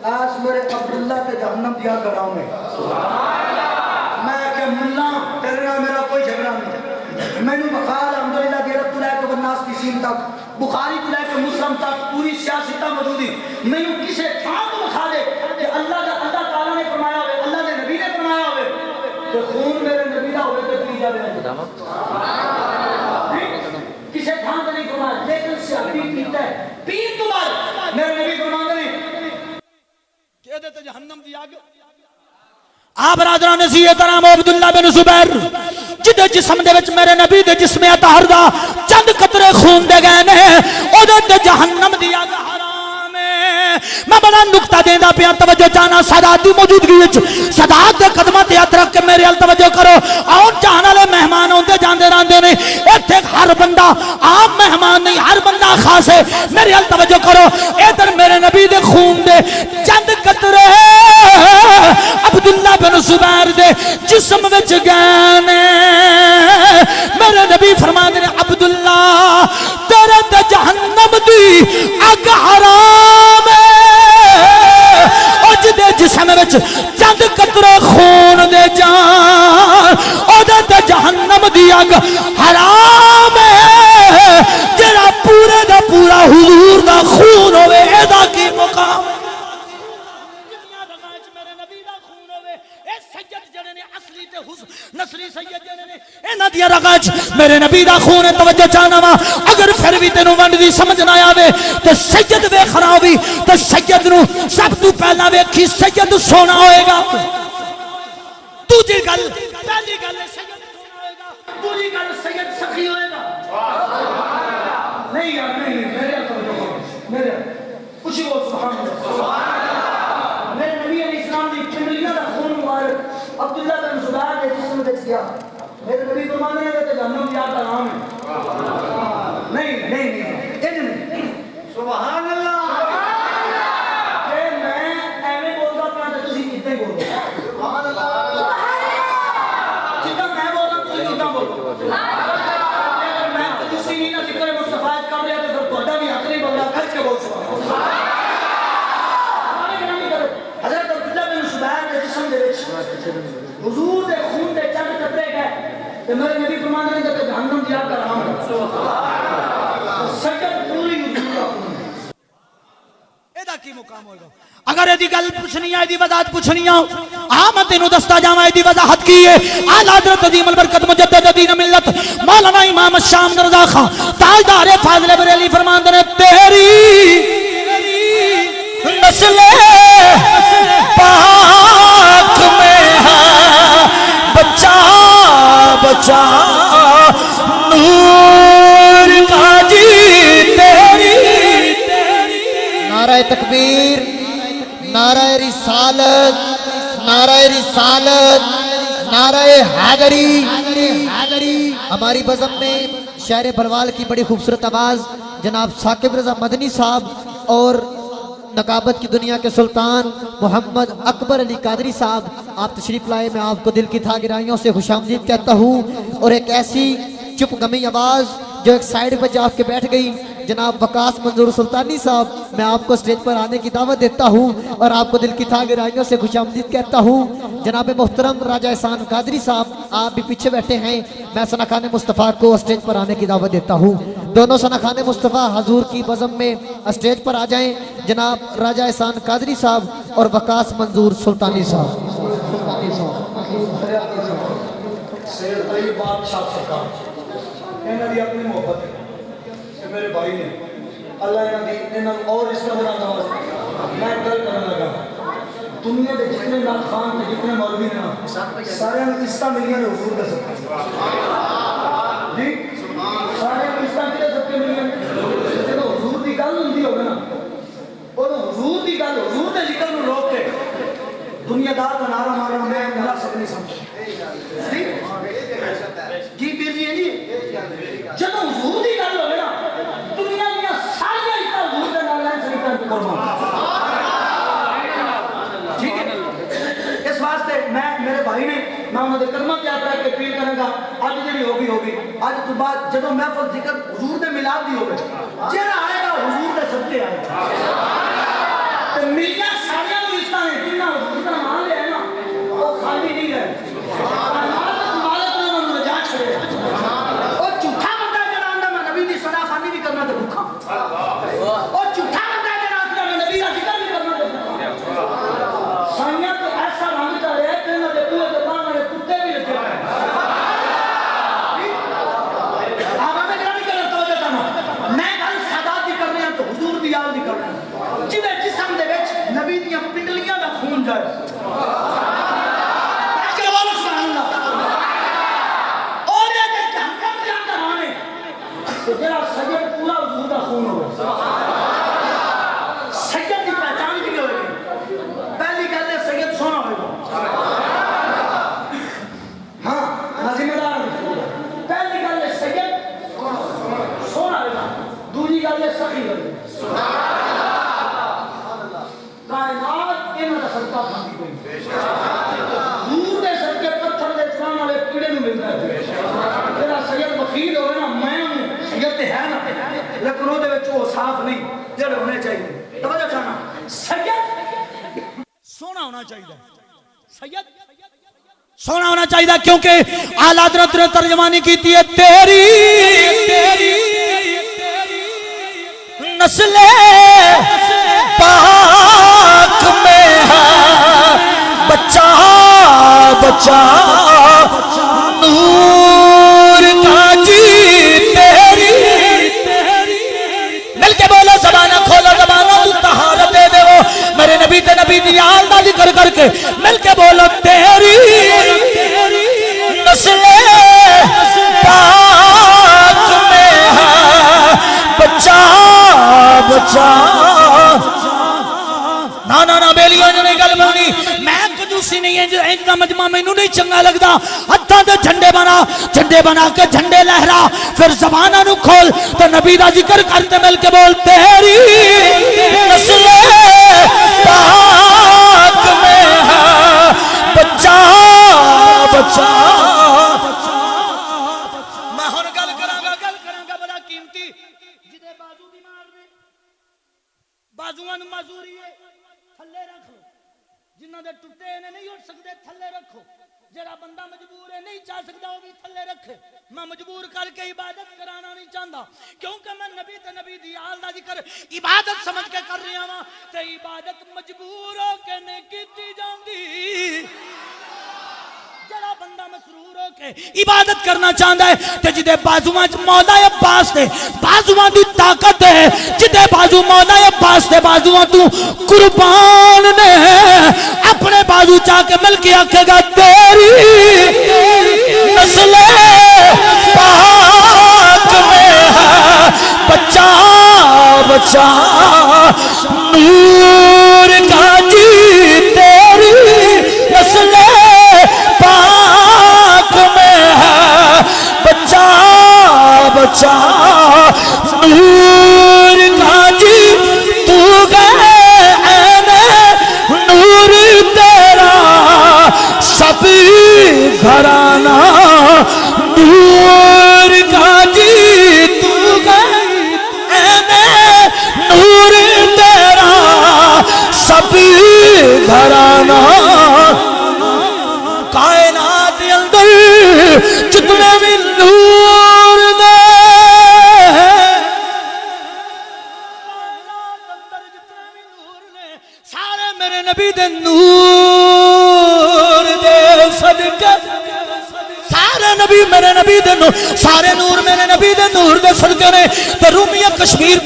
آج میرے عبداللہ کے جہنم دیا گراؤں میں، میں کہ ملا تیرے نام میرا کوئی جھگڑا نہیں، میں نے بخار الحمدللہ دیرت تو لائے کے بناس کی سین تک، بخاری تو لائے کے مسلم تک، پوری سیاستہ موجودی، میں نے کسے تھا تو بخا دے کہ اللہ تعالیٰ نے فرمایا ہوئے، اللہ نے نبی نے فرمایا ہوئے کہ خون میرے نبی دا ہوئے تو پی جاوے کسے تھا تو نہیں فرمایا، لیکن سیاسی پیتا ہے، پیر تو بار میرے نبی فرمایا جہنم دی آگ آپ برادران نصیحت نام عبداللہ بن زبیر جدے جسم دے وچ میرے نبی دے جسم اطہر دا چند قطرے خون دے گئے نے او دے جہنم دی آگ حرام ہے۔ میں بڑا نقطہ دیندہ پیا توجہ چاہنا سادات دی موجودگی وچ، سادات دے قدمات یاد رکھ کے میرے ال توجہ کرو، آؤ جہان والے مہمان ہوندے جاندے راندے نے، ایتھے ہر بندہ عام مہمان نہیں، ہر بندہ خاص ہے، میرے ال توجہ کرو، ادھر میرے نبی دے خون دے چند قطرے عبداللہ بن زبیر دے جسم وچ گئے نے، میرے نبی فرما دے عبداللہ تیرے تے جہنم دی اگ حرام ہے، اج دے جسم وچ چند قطرے خون دے جان او دے جہنم دی اگ حرام ہے، جڑا پورے دا پورا حضور دا خون ہوئے ایدا کی مقام نصری سید جنے نے اینا دیا رگاج میرے نبی دا خون ہے توجہ چاہنا وا، اگر پھر بھی تینوں ونڈ دی سمجھ نہ آوے تے سید وے خرابی تے سید نو سب تو پہلا ویکھی سید سونا ہوئے گا، دوجی گل پہلی گل سید سونا ہوئے گا، دوجی گل سید سخی ہوئے گا۔ نہیں یار نہیں میرے میرے کچھ وہ سبحان اللہ میرے نبی علیہ السلام دی چمڑیاں دا خون مبارک عبداللہ بن زبیر کے جسم وچ گیا، میرے نبی فرمانے ہیں کہ جہنم دیا کا نام ہے۔ نہیں نہیں نہیں سبحان اللہ کہ میں ایویں بولدا پیا تے تسی کتنے بولو سبحان اللہ جتنا میں بولدا تسی کتنا بولو میں تسی نہیں نہ ذکر مصطفی کر رہا تے پھر تہاڈا بھی حق نہیں بولدا کھچ کے بول سبحان اللہ۔ حضرت عبداللہ بن زبیر کے جسم دے وچ حضور دے کہ میرے نبی فرمان رہے ہیں کہ جہنم دیا کر رہا ہوں سجد پوری ایدہ کی مقام ہوئے گا اگر ایدی گل پوچھنی ہے ایدی وضاحت پوچھنی ہے آمد انہوں دستہ جامع ایدی وضاحت کی ہے آل حضرت عظیم البرکت مجدد دین ملت مولانا امام الشام رضا خان تاجدار فاضل بریلی فرمان دنے تیری نسل پاک میں ہے بچہ بچہ نور کا جی تیری نعرہ تکبیر، نعرہ رسالت، نعرہ رسالت، نعرہ حیدری۔ ہماری بزم میں شاعر بھروال کی بڑی خوبصورت آواز جناب ثاقب رضا مدنی صاحب اور نقابت کی دنیا کے سلطان محمد اکبر علی قادری صاحب آپ تشریف لائے، میں آپ کو دل کی تھا گرائیوں سے خوش آمدید کہتا ہوں، اور ایک ایسی چپ گمی آواز جو ایک سائیڈ پہ جا کے بیٹھ گئی جناب وقاص منظور سلطانی صاحب، میں آپ کو سٹیج پر آنے کی دعوت دیتا ہوں اور آپ کو دل کی تھا گرائیوں سے خوش آمدید کہتا ہوں۔ جناب محترم راجہ احسان قادری صاحب آپ بھی پیچھے بیٹھے ہیں، میں ثنا خان مصطفیٰ کو سٹیج پر آنے کی دعوت دیتا ہوں۔ دونوں ثنا خان مصطفیٰ حضور کی بزم میں سٹیج پر آ جائیں، جناب راجہ احسان قادری صاحب اور وقاص منظور سلطانی صاحب۔ سید طیب بادشاہ سرکار انہاں دی اپنی محبت ہے کہ میرے بھائی نے اللہ انہاں اور اس طرح نواز میں گل کرنے لگا دنیا کے جتنے لاکھ خان کے جتنے مولوی نے سارے قسطاں ملیاں نے حضور دے سکتے جی سارے قسطاں کدے سکتے ملیاں جدوں حضور دی گل ہوندی ہوگی نا اور حضور دی گل حضور دے ذکر نوں روک کے دنیا دار کا نعرہ مارنا میں ملا سکنے سمجھ جی پیر جی جی جب حضور دی گل ہوئے نا دنیا دیا ساری عزت حضور دے نال لین شریفاں تے قربان ٹھیک ہے اس واسطے میں میرے بھائی نے میں انہاں دے قدماں تے آ کے اپیل کروں گا اج جڑی ہوگی اج تو بعد جدوں محفل ذکر حضور دے میلاد دی ہوے جڑا آئے گا حضور دے صدقے آئے گا تے میاں سارے نوں اس طرح جنہاں حضور دا نام لیا ہے نا وہ خالی نہیں گئے صاف نہیں جڑے ہونے چاہیے توجہ کرنا سید سونا ہونا چاہیے سید سونا ہونا چاہیے کیونکہ اعلی حضرت نے ترجمانی کی ہے تیری نسل پاک میں ہے بچہ بچہ نور کا جی تیری مل کے بولو زبانہ کھولو زبانہ طہارت دے دے وہ میرے نبی تے نبی دی آل دا ذکر کر کے مل کے بولو تیری نسل پاک میں ہے بچہ بچہ نا بیلیوں نے گل بنی میں کجوسی نہیں ہے جو ایک دا مجمع میں نہیں چنگا لگدا ہتھاں تے جھنڈے بنا کے جھنڈے لہرا پھر زبانہ نو کھول تو نبی دا ذکر کرتے مل کے بول تیری نسل پاک میں ہے بچہ بچہ میں ہن گل کراں گا بڑا قیمتی جدے بازو بیمار نے بازوان معذوری ہے تھلے رکھ لو جنہاں دے ٹوٹے نے نہیں اٹھ سکتے تھلے رکھو جڑا بندہ مجبور ہے نہیں چاہ سکتا وہ بھی تھلے رکھے میں مجبور کر کے عبادت کرانا نہیں چاہتا کیونکہ میں نبی تے نبی دی آل دا ذکر عبادت سمجھ کے کر رہا ہوں تے عبادت مجبور ہو کے نہیں کیتی جاندی جڑا بندہ مسرور ہو کے عبادت کرنا چاہتا ہے تے جدے بازواں وچ مولا عباس دے بازواں دی طاقت ہے جدے بازو مولا عباس دے بازواں تو قربان نے اپنے بازو چاہ کے مل کے آکھے گا تیری نسل پاک میں ہے بچہ بچہ نور کا جی تیری نسل پاک میں ہے بچہ بچہ نور کا جی تو گئے نور تیرا سب گھرانہ نور کا جی تو گئے نور تیرا سب گھرانہ کائنات اندر جتنے بھی نور دے سارے میرے نبی دے نور دے صدقے سارے نبی میرے نبی دے نور سارے نور میرے نبی دے نور دے صدقے نے تے رومیہ کشمیر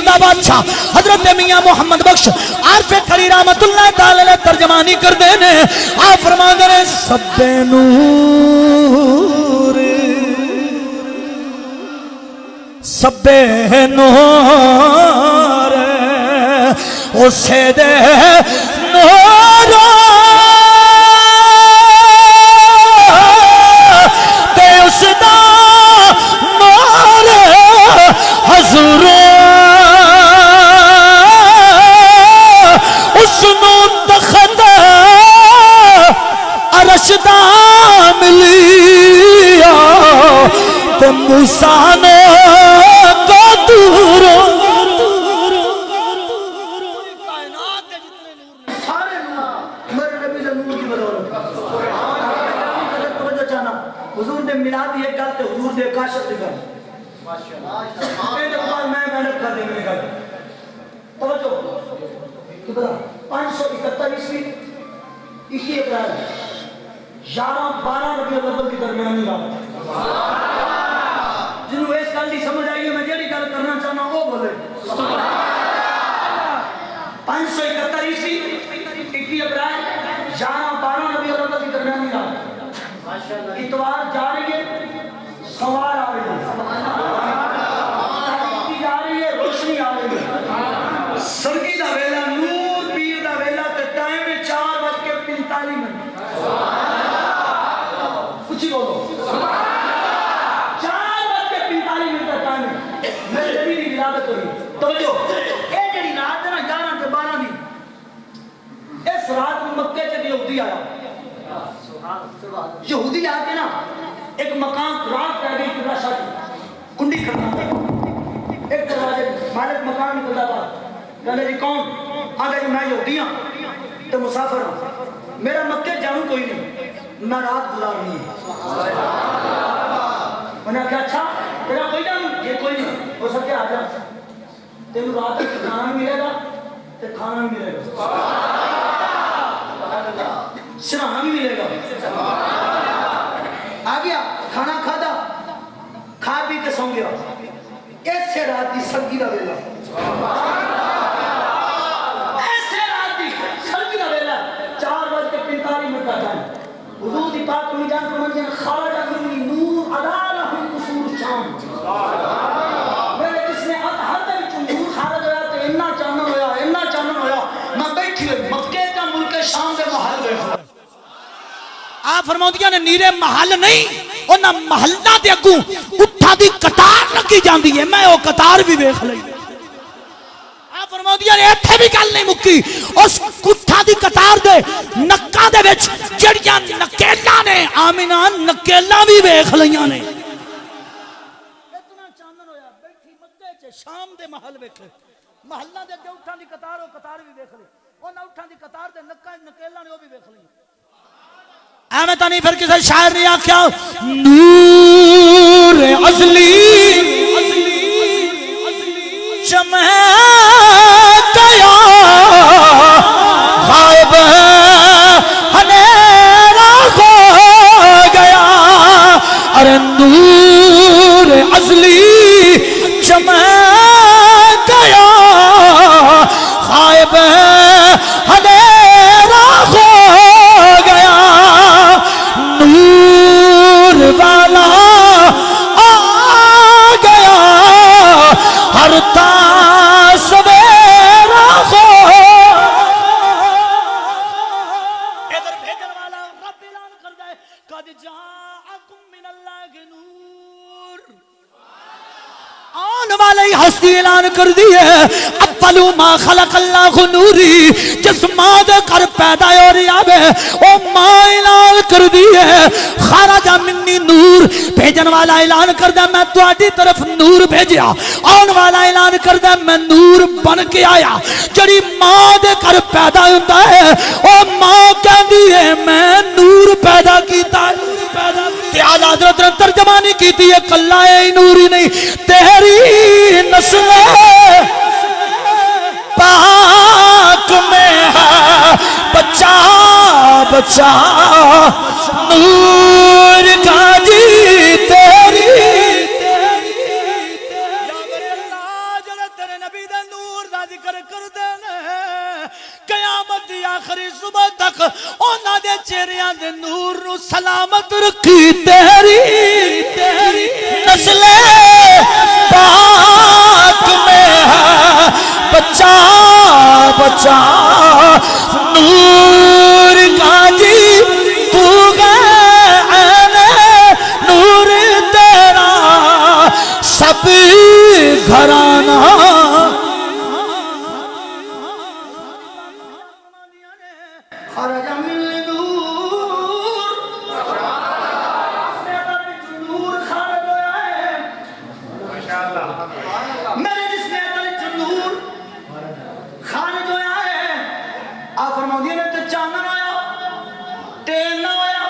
دا بادشاہ حضرت میاں محمد بخش عارف کری رحمت اللہ تعالی نے ترجمانی کر دینے آپ فرما دے سب نور سب نور اسے دے نور تے اس دا نور حضور اس نو تخت عرش دا ملیا تے موسیٰ نے کو دور حضور نے ملاد یہ گل تے حضور نے کاشف دی گل ماشاءاللہ میں محنت کر دیں گے گل توجہ کتنا 571 عیسوی 21 اپریل 11-12 ربیع الاول کی درمیانی رات جنہوں اس گل دی سمجھ آئی ہے میں جیڑی گل کرنا چاہنا وہ بولے 571 عیسوی 21 اپریل 11-12 ربیع الاول کی درمیانی رات اتوار جا رہی ہے سوار آ رہی ہے جا رہی ہے روشنی آ رہی ہے سرگی دا ویلا نور پیر دا ویلا تے ٹائم 4:45 کچھ بولو 4:45 کا ٹائم میرے نبی دی ولادت ہوئی توجہ اے جڑی رات ہے نا 11 تے 12 دی اس رات میں مکے چ یہودی آیا یہودی آتے نا ایک مقام رات کر گئی کبلا شاہ کنڈی کرنا ایک دروازے مالک مقام نکلتا تھا کہنے جی کون آگے جی میں یہودی ہوں تو مسافر ہوں میرا مکے جانوں کوئی نہیں میں رات گزارنی ہے انہوں نے کہا اچھا تیرا کوئی جانوں یہ کوئی نہیں ہو سکے آ جا تیرے رات تک کھانا بھی ملے گا تو کھانا بھی ملے گا سرحانہ بھی ملے گا آ گیا کھانا کھادا کھا پی کے سو گیا ایسے رات کی سرگی کا ویلا ایسے رات کی سرگی کا ویلا 4:45 کا ٹائم حضور دی پاک کو جان کو منجن خارج اگرنی نور ادا لہم قصور شام میرے جس نے ہر دے وچ نور خارج ہویا تے اتنا چانن ہویا میں بیٹھی ہوئی مکے کا ملک شام دے محل ویکھ آپ فرماؤندیاں نے نیرے محل نہیں انہاں محلہ دے اگوں اٹھا دی قطار لگی جاندی ہے میں وہ قطار بھی ویکھ لئی آپ فرماؤندیاں نے ایتھے بھی گل نہیں مکی اس اٹھا دی قطار دے نکاں دے وچ جڑیاں نکیلاں نے آمینہ نکیلاں بھی ویکھ لئیاں نے اتنا چانن ہویا بیٹھی مکے چ شام دے محل ویکھ محلہ دے اگے اٹھا دی قطار او قطار بھی ویکھ لئی انہاں اٹھا دی قطار دے نکاں نکیلاں نے وہ بھی ویکھ لئیاں ایویں تو نہیں پھر کسی شاعر نے آخیا نور ازلی چمک گیا غائب اندھیرا ہو گیا ارے نور ازلی چمک گیا غائب اندھیرا ہو گیا نور والا آ گیا ہر سویرا ہو ادھر بھیجن والا رب اعلان کر دے قد جاءکم من اللہ نور آن والی ہستی اعلان کر دیئے اولو ما خلق اللہ نوری جس ماں دے کر پیدا ہو رہی آبے او ماں اعلان کر دیئے خارج منی نور بھیجن والا اعلان کر دے میں تو آٹی طرف نور بھیجیا آن والا اعلان کر دے میں نور بن کے آیا جڑی ماں دے کر پیدا ہوتا ہے او ماں کہہ دیئے میں نور پیدا کیتا ہے اعلیٰ حضرت نے ترجمانی کی تھی یہ کلہ نوری نہیں تیری نسل پاک میں ہے بچہ بچہ نور کا جی تیری قیامت دی آخری صبح تک اونا دے چہریاں دے نور نو سلامت رکھی تیری نسل پاک میں ہے بچہ بچہ نور کا جی تو گئے نور تیرا سب گھرانہ خرج من نور نور خارج ہویا ہے میرے جس میں نور خارج ہویا ہے آپ فرماؤ دیئے نے تو چاندن ہویا تیل نہ ہویا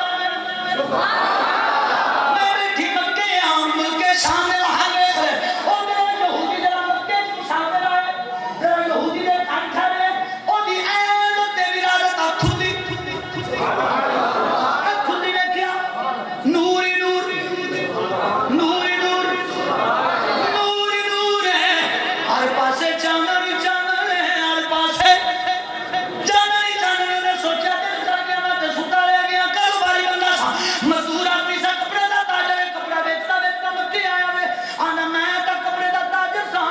میرے تھی مکے عام ملکے شامل حلے سے او میرا یہودی جرا مکے شامل آئے جرا یہودی دے کانٹھا رہے او دی این تے ولادت کھلی کھلی نے کیا نور نور نور نور نور نور ہے ہر پاسے چاندن ہی چاندن ہے ہر پاسے چاندن ہی چاندن ہے سوچا دل جا گیا میں تے ستا رہ گیا کاروباری بندہ سا مزدور آدمی سا کپڑے دا تاجر ہے کپڑا بیچتا بیچتا مکے آیا میں آنا میں تا کپڑے دا تاجر سا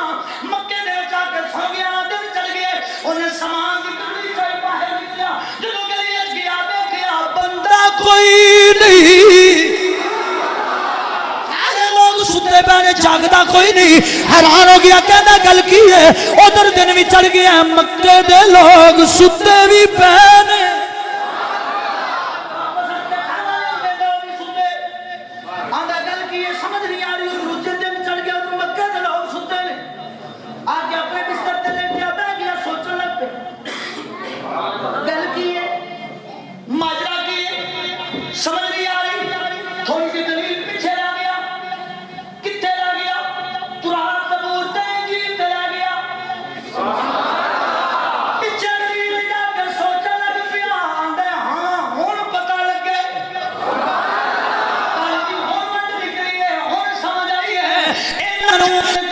مکے دے جا کے سو گیا دن چل گئے انہیں سامان کی گلی چاہی باہر نکلیا جدو گلی اچ گیا دیکھیا بندہ کوئی نہیں سارے لوگ ستے پہنے جاگتا کوئی نہیں حیران ہو گیا کہنا گل کی ہے ادھر دن بھی چڑھ گیا مکے دے لوگ ستے بھی پہنے آدھا گل کی یہ سمجھ نہیں آ رہی روجے دن چڑھ گیا تو مکے دے لوگ ستے نے آگے اپنے بستر تے لیٹ گیا بیٹھ گیا سوچنے لگ پہ گل کی ہے ماجرا کی ہے سمجھ نہیں آ رہی تھوڑی سی دلیل پیچھے رہ گیا کتنے رہ گیا قرآن زبور تے انجیل تے رہ گیا پیچھے دلیل جا کے سوچنے لگ پیا آندے ہاں ہن پتہ لگے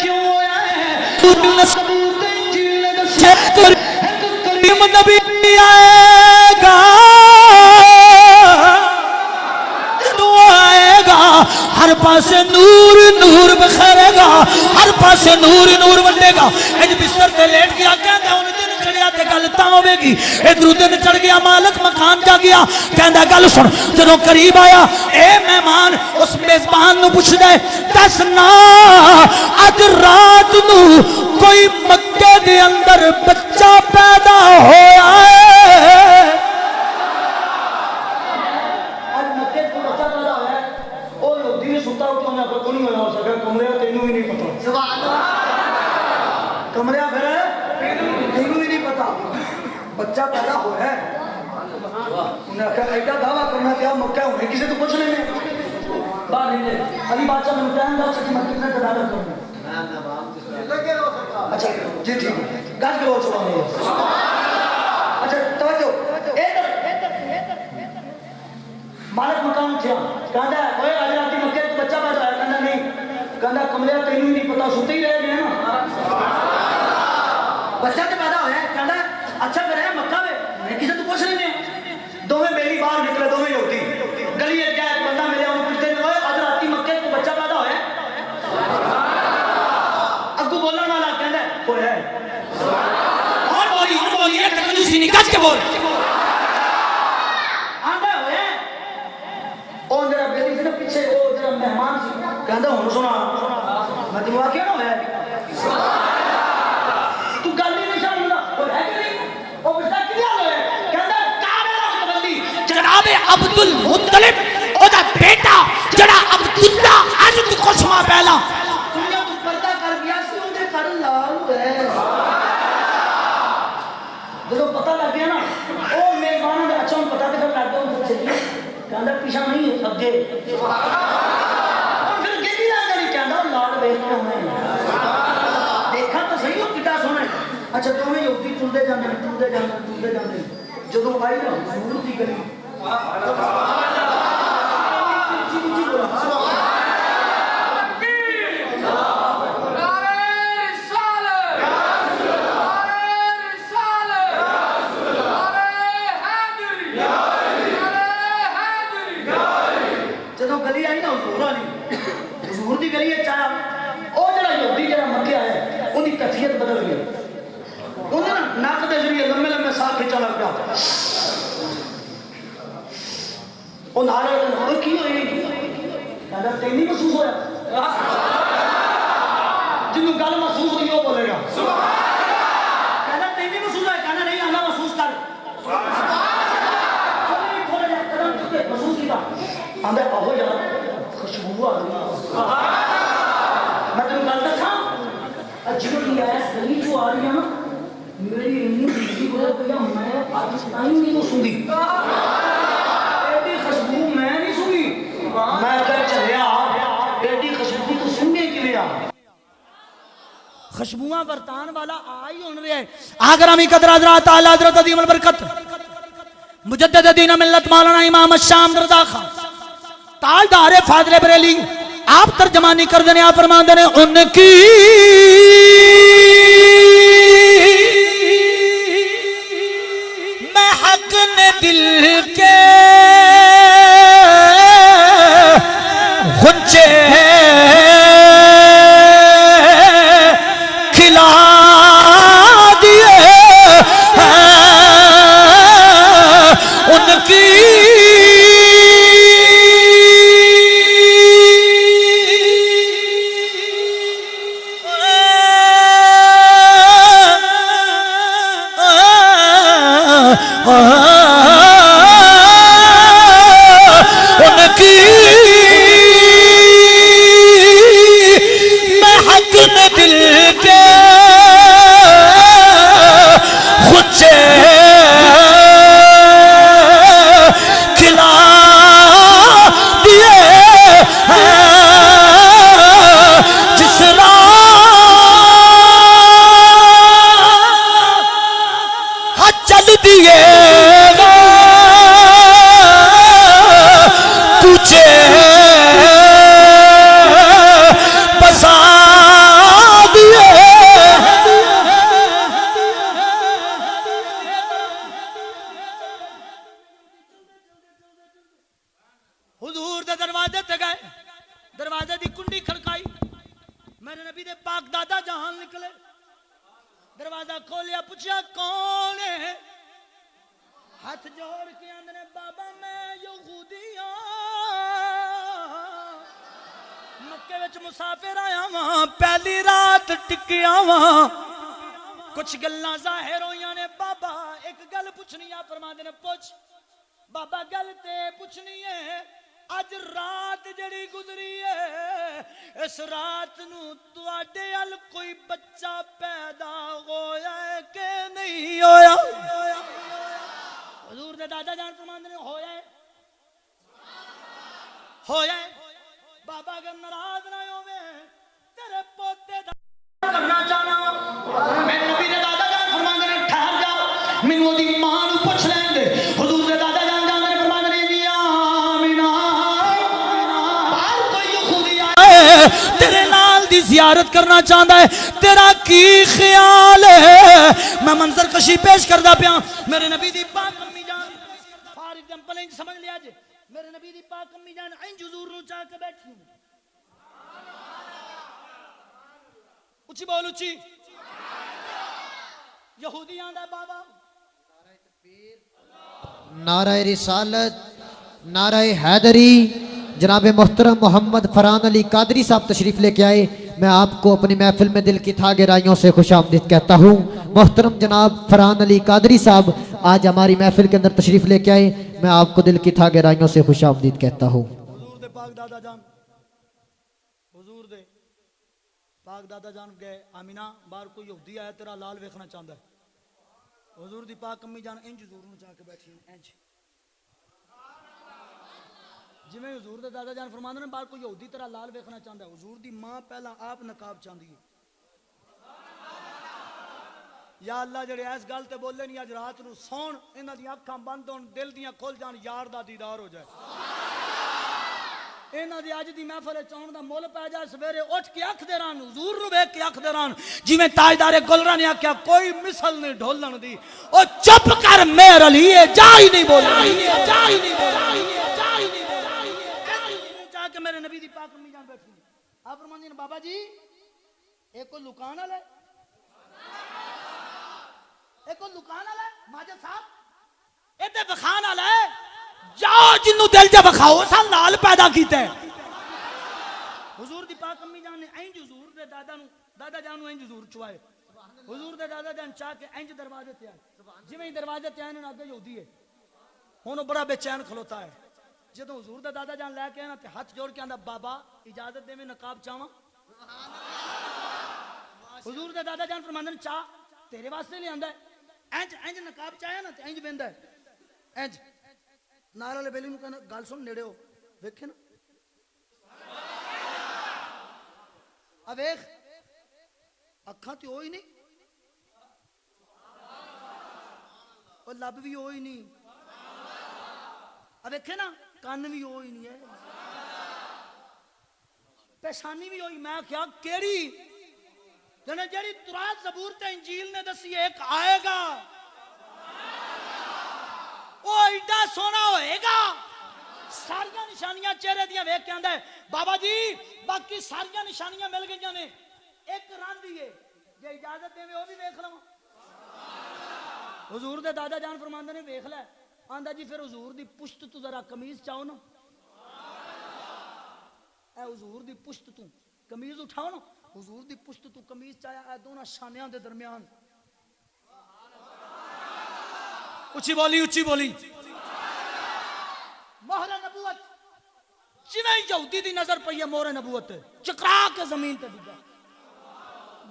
کیوں ہویا ہے کریم نبی آئے گا جدو آئے گا ہر پاسے نور نور بخیرے گا ہر پاسے نور نور بنڈے گا ایج بستر تے لیٹ گیا کہندہ انہیں دن کھڑیا تے گلتا ہوئے گی ادھر دن چڑھ گیا مالک مکان جا گیا کہندہ گل سن جنہوں قریب آیا اے مہمان اس میزبان نو پوچھ دے دس نا اج رات نو کوئی مکے دے اندر بچہ پیدا ہویا ہے آج مکے کو بچہ پیدا ہویا ہے او یہودی نے ستا اٹھا میں پر کونی میں ہو سکا کمرے تینوں ہی نہیں پتا سبحان اللہ کمرے پھر تینوں ہی نہیں پتا بچہ پیدا ہوا ہے انہیں کہا ایڈا دعویٰ کرنا کیا مکہ ہونے کسی تو کچھ نہیں ہے باہر نہیں لے علی بادشاہ میں ٹائم دا سکی میں کتنے قدارت کروں اچھا جی ٹھیک ہے گاج کے بہت سوال ہے اچھا توجہ مالک مقام تھیا کہندا ہے اوے آج راتی مکے تو بچہ پیدا ہے کہندا نہیں کہندا کملیا تینوں نہیں پتا سوتے ہی رہ گئے نا بچہ تو پیدا ہویا ہے کہندا اچھا پھر ہے مکہ میں کسی تو کچھ نہیں ہے دوویں بیلی باہر نکلے دوویں یہودی گلی ایک گیا ایک بندہ ملے انہوں پوچھتے ہیں اوے آج راتی مکے تو بچہ پیدا ہویا ہے اگو بولن والا کہندا ہویا ہے اور بولی ایک کنجوسی نہیں گج کے بول پیچھے وہ جڑا مہمان سی کہندا ہن سنا میں تینوں آکھیا نہ ہویا تو گل ہی نہیں سمجھدا او ہے کہ نہیں او بچہ کیا ہویا کہندا کعبے دا متولی جناب عبد المطلب او دا بیٹا جڑا عبداللہ اج تو کچھ ماں پہلا دنیا تو پردہ کر گیا سی اون دے گھر لال ہے جدوں پتہ لگ گیا نا او مہمان دے اچھا پتہ تے لگ گیا اون چلی کہندا پیچھے نہیں اگے اور پھر کہ لگ گئی کہندا لال ویکھ کے ہونے دیکھا تو صحیح ہو کتا سونے اچھا تمہیں یہودی ٹردے جاندے جدوں آئی نا حضور دی گلی حضور دی گلی ہے چاہا او جڑا یہودی جڑا مکے آیا ان کی کیفیت بدل گئی انہیں نا ناک دے ذریعے لمبے لمبے ساتھ کھچا لگ گیا وہ نارے اور کی ہوئی کہتا تینی محسوس ہویا جنہوں گل محسوس ہوئی وہ بولے گا کہتا تینی محسوس ہویا کہنا نہیں آنا محسوس کر تھوڑا جا قدم چکے محسوس کیا آندھے آہو یار خوشبو آ گئی میں تمہیں گل دکھا جب کی ایس گلی جو آ رہی ہے نا میری انی بجلی گزر گیا میں آج تائیں نہیں تو سنگی ایڈی خوشبو میں نہیں سنگی میں کہہ چلیا ایڈی خوشبو تو سنگے کی لیا خوشبواں برتان والا آئی ہون رہے ہیں آگرامی قدر حضرات تعالی حضرت عظیم البرکت مجدد دین ملت مولانا امام الشام رضا خان تاجدار فاضل بریلی آپ ترجمانی کر دینے آپ فرمان دینے ان کی محق نے دل کے غنچے کھلا دیے ان کی ان کی محق نے دل کے غنچے کھلا دیے جس راہ چل دیے تجھے بسا دیے حضور دے دروازے تے گئے دروازے دی کنڈی کھڑکائی میرے نبی دے پاک دادا جہان نکلے دروازہ کھولیا پوچھا کون ہے ہاتھ جوڑ کے اندر بابا میں یہودی مکے وچ مسافر آیا ہاں پہلی رات ٹکیا ہاں کچھ گلاں ظاہر ہویاں نے بابا ایک گل پوچھنی آ فرماندے نے پوچھ بابا گل تے پوچھنی ہے اج رات جڑی گزری ہے اس رات نو تواڈے ال کوئی بچہ پیدا ہویا ہے کہ نہیں ہویا حضور دے دادا جان فرماندے نے ہویا ہے بابا اگر ناراض نہ ہوے تیرے پوتے دا کرنا چاہنا میں نبی دے دادا جان فرماندے نے ٹھہر جا مینوں دی ماں نوں پوچھ لین دے حضور دے دادا جان جاندے نے فرماندے نے جی آمینہ باہر کوئی یہودی آئے تیرے نال دی زیارت کرنا چاہندا ہے تیرا کی خیال ہے میں منظر کشی پیش کردا پیا میرے نبی دی پاک امی جان فارغ دم پلیں سمجھ لیا جے میرے نبی دی پاک امی جان انج حضور نو چاہ کے بیٹھی ہوں اچھی بول اچھی یہودیاں دا بابا نعرہ رسالت نعرہ حیدری جناب محترم محمد فرحان علی قادری صاحب تشریف لے کے آئے میں آپ کو اپنی محفل میں دل کی تھا گہرائیوں سے خوش آمدید کہتا ہوں محترم جناب فرحان علی قادری صاحب آج ہماری محفل کے اندر تشریف لے کے آئے میں آپ کو دل کی تھا گہرائیوں سے خوش آمدید کہتا ہوں حضور دے پاک دادا جان حضور دے پاک دادا جان گئے آمینہ باہر کوئی یہودی آیا تیرا لال ویکھنا چاہتا ہے حضور دی پاک امی جان انج حضور نو چاہ کے بیٹھی انج جی میں حضور دے دادا جان فرماندے نے باہر کوئی یہودی تیرا لال ویکھنا چاہتا ہے حضور دی ماں پہلا آپ نقاب چاہندی ہے یا اللہ جڑے اس گل تے بولے نہیں اج رات نو سون انہاں دی اکھاں بند ہون دل دیاں کھل جان یار دا دیدار ہو جائے انہاں دی اج دی محفل چون دا مول پے جائے سویرے اٹھ کے اکھ دے رہن حضور نو ویکھ کے اکھ دے رہن جویں تاجدار گلرا نے آکھیا کوئی مثل نہیں ڈھولن دی او چپ کر مہر علی جا ہی نہیں بولنا جا ہی نہیں بولنا کہ میرے نبی دی پاک امی جان بیٹھی آپ فرماندے ہیں بابا جی ایک کو لکان والا ہے ایک کو لکان والا ہے ماجد صاحب اے تے بخان والا ہے جاؤ جنوں دل جا بخاؤ سا لال پیدا کیتا ہے حضور دی پاک امی جان نے انج حضور دے دادا جان نو انج حضور چوائے حضور دے دادا جان چاہ کے انج دروازے تے آئے جویں دروازے تے آئے نے اگے یہودی ہے ہن بڑا بے چین کھلوتا ہے جدو حضور دا دادا جان لے کے آنا تے ہاتھ جوڑ کے آندا بابا اجازت دے میں نقاب چاہواں حضور دا دادا جان فرماندے چاہ تیرے واسطے نہیں آندا ہے انج نقاب چاہیا نا تے انج بیندا ہے انج نال والے بیلی نوں کہنا گل سن نیڑے ہو ویکھے نا آ ویکھ اکھاں تے ہوئی نہیں اور لب بھی ہوئی نہیں اب دیکھے نا کان بھی ہوئی نہیں ہے پیشانی بھی ہوئی میں کیا کیڑی جنہیں جیڑی تورات زبور تے انجیل نے دسی ایک آئے گا وہ ایڈا سونا ہوئے گا ساریاں نشانیاں چہرے دیاں ویکھ کے آندا ہے بابا جی باقی ساریاں نشانیاں مل گئیاں نے ایک راندی ہے جے اجازت دے وہ بھی ویکھ لواں حضور دے دادا جان فرماندے نے ویکھ لے آندا جی پھر حضور دی پشت تو ذرا قمیض چاہو نا اے حضور دی پشت تو قمیض اٹھاؤ نا حضور دی پشت تو قمیض چاہیا اے دونوں شانیاں دے درمیان اچھی بولی مہر نبوت جویں یہودی دی نظر پئی ہے مہر نبوت چکرا کے زمین تے ڈگا